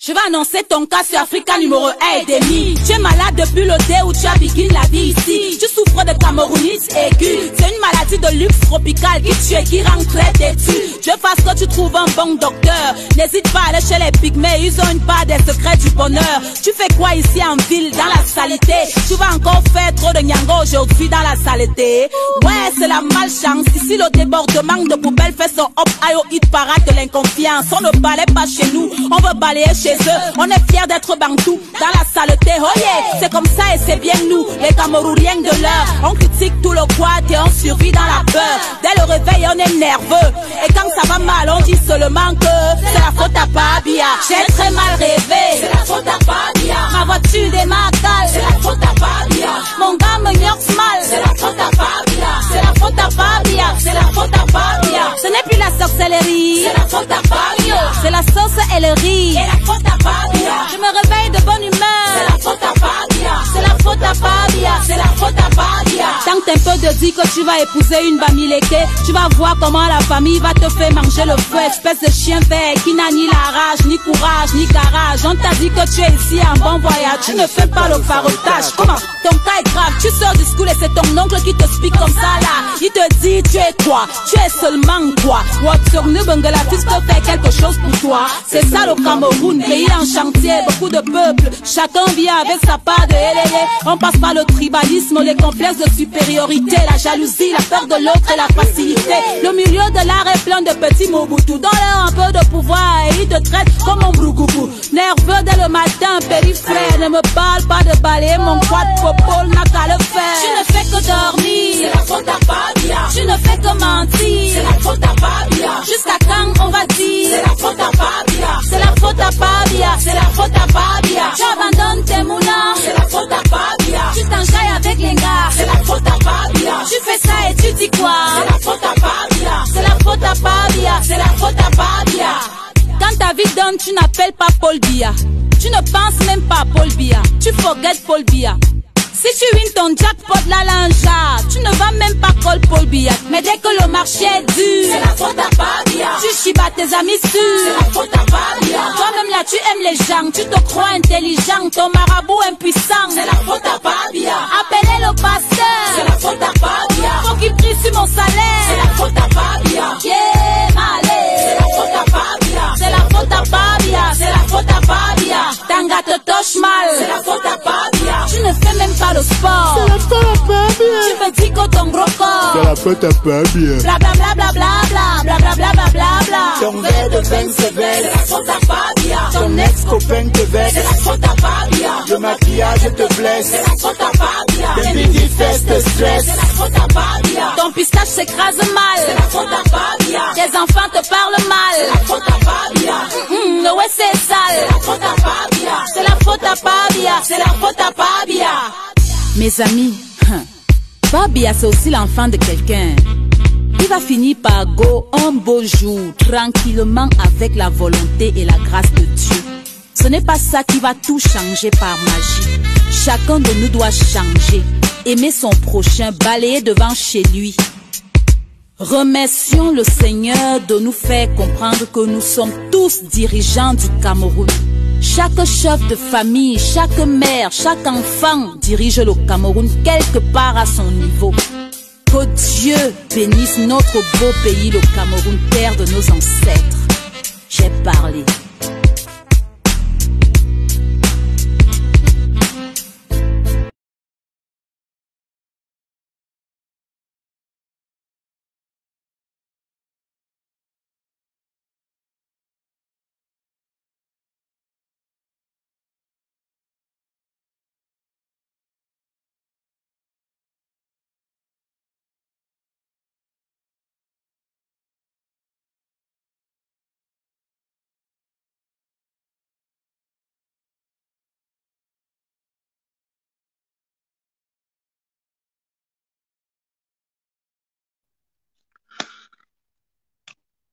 Je vais annoncer ton cas sur Africa numéro 1 et demi. Tu es malade depuis le dé où tu as begin la vie ici. Tu souffres de camerounite aiguë. C'est une maladie de luxe tropical qui tue et qui rend très têtu. Je fasse que tu trouves un bon docteur. N'hésite pas à aller chez les pygmées, ils ont une part des secrets du bonheur. Tu fais quoi ici en ville, dans la saleté? Tu vas encore faire trop de nyango aujourd'hui dans la saleté? Ouais, c'est la malchance. Ici le débordement de poubelles fait son hop ayo hit parade de l'inconfiance. On ne balaye pas chez nous, on veut balayer chez eux. On est fiers d'être bantou dans la saleté. Oh yeah, c'est comme ça et c'est bien nous, les Camerouriens de l'heure. On critique tout le quad et on survit dans la peur. Dès le réveil, on est nerveux. Et quand ça va mal, on dit seulement que c'est la faute à Pabia. J'ai très mal rêvé, c'est la faute à Pabia. Ma voiture démarre cale, c'est la faute à Pabia. Mon gars me gnoxe mal, c'est la faute à Pabia. C'est la faute à Pabia, c'est la faute à Pabia. Ce n'est plus la sorcellerie, c'est la faute à Pabia. C'est la sauce et le riz, c'est la faute à Pabia. Je me réveille de bonne humeur, c'est la faute à Pabia. C'est la faute à Pabia, c'est la faute à Pabia. Tant que t'es un peu de dire que tu vas épouser une Bamileke, tu vas voir comment la famille va te faire manger le feu. Espèce de chien vert qui n'a ni la rage, ni courage, ni garage. On t'a dit que tu es ici en bon voyage, tu ne fais pas le farotage. Comment? Ton cas est grave, tu sors du school et c'est ton oncle qui te speak comme ça là. Il te dit tu es quoi? Tu es seulement quoi? Watsonu Bangladesh peut faire quelque chose pour toi. C'est ça le Cameroun, pays en chantier, beaucoup de peuples. Chacun vit avec sa part de hélélé. On passe par le tribalisme, les complexes de supériorité, la jalousie, la peur de l'autre et la facilité. Le milieu de l'art est plein de petits Mobutu. Donne-leur un peu de pouvoir et ils te traitent comme un brougoubou. Nerveux dès le matin, périphrère. Ne me parle pas de balayer mon quad popole, n'a qu'à le faire. Tu ne fais que dormir, c'est la faute à Pabia. Tu ne fais que mentir, c'est la faute à Pabia. Jusqu'à quand on va dire, c'est la faute à Pabia. C'est la faute à Pabia, c'est la faute à Pabia. Tu abandonnes tes moulins, c'est la faute à Pabia. Tu t'enjailles avec les gars, c'est la faute à Pabia. Tu fais ça et tu dis quoi? C'est la faute à Pabia. C'est la faute à Pabia, c'est la faute à Pabia. Quand ta vie donne, tu n'appelles pas Paul Biya. Tu ne penses même pas à Paul Biya. Tu forget Paul Biya. Si tu wins ton jackpot la lanja, tu ne vas même pas call Paul Biya. Mais dès que le marché est dur, c'est la faute à Pabia. Tu chibas tes amis sûrs, c'est la faute à Pabia. Toi-même là tu aimes les gens, tu te crois intelligent. Ton marabout impuissant, c'est la faute à Pabia. Appelez le pasteur, c'est la faute à Pabia. Faut qu'il prie sur mon sac encore.
C'est la faute à Fabien.
Bla bla bla bla bla bla bla bla bla bla bla bla.
Ton verre de vin sévère, c'est la faute à Fabia. Ton ex-copain te vexe, c'est la faute à Fabia. Le maquillage te blesse, c'est la faute à Fabia. Tes midi fesses te stressent, c'est la faute à Fabia.
Ton pistache s'écrase mal,
C'est la faute à Fabia.
tes enfants te parlent mal.
C'est la faute à Fabia.
Ouais, c'est
C'est
sale.
la faute à Fabia.
C'est la faute à Fabia. C'est la faute à Fabia. Mes amis, Fabia c'est aussi l'enfant de quelqu'un. Il va finir par go un beau jour, tranquillement avec la volonté et la grâce de Dieu. Ce n'est pas ça qui va tout changer par magie. Chacun de nous doit changer, aimer son prochain, balayer devant chez lui. Remercions le Seigneur de nous faire comprendre que nous sommes tous dirigeants du Cameroun. Chaque chef de famille, chaque mère, chaque enfant dirige le Cameroun quelque part à son niveau. Que Dieu bénisse notre beau pays, le Cameroun, terre de nos ancêtres. J'ai parlé.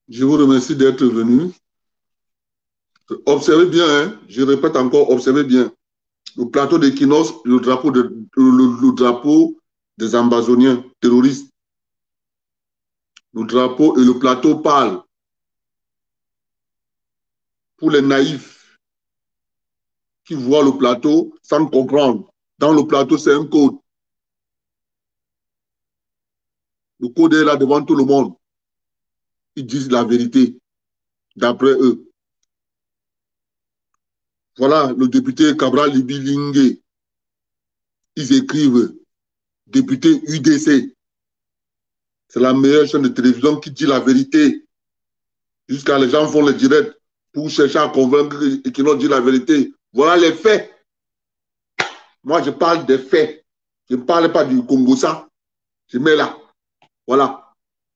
Je vous remercie d'être venu. Observez bien, hein, je répète encore, observez bien. Le plateau d'Equinox, le drapeau des Ambazoniens terroristes. Le drapeau et le plateau parlent. Pour les naïfs qui voient le plateau sans comprendre. Dans le plateau, c'est un code. Le code est là devant tout le monde. Ils disent la vérité, d'après eux. Voilà, le député Cabral Libilingue. Ils écrivent, député UDC. C'est la meilleure chaîne de télévision qui dit la vérité. Jusqu'à les gens font le direct pour chercher à convaincre et qui n'ont dit la vérité. Voilà les faits. Moi, je parle des faits. Je ne parle pas du Congo, ça. Je mets là. Voilà.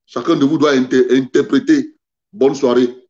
Chacun de vous doit interpréter. Bonne soirée.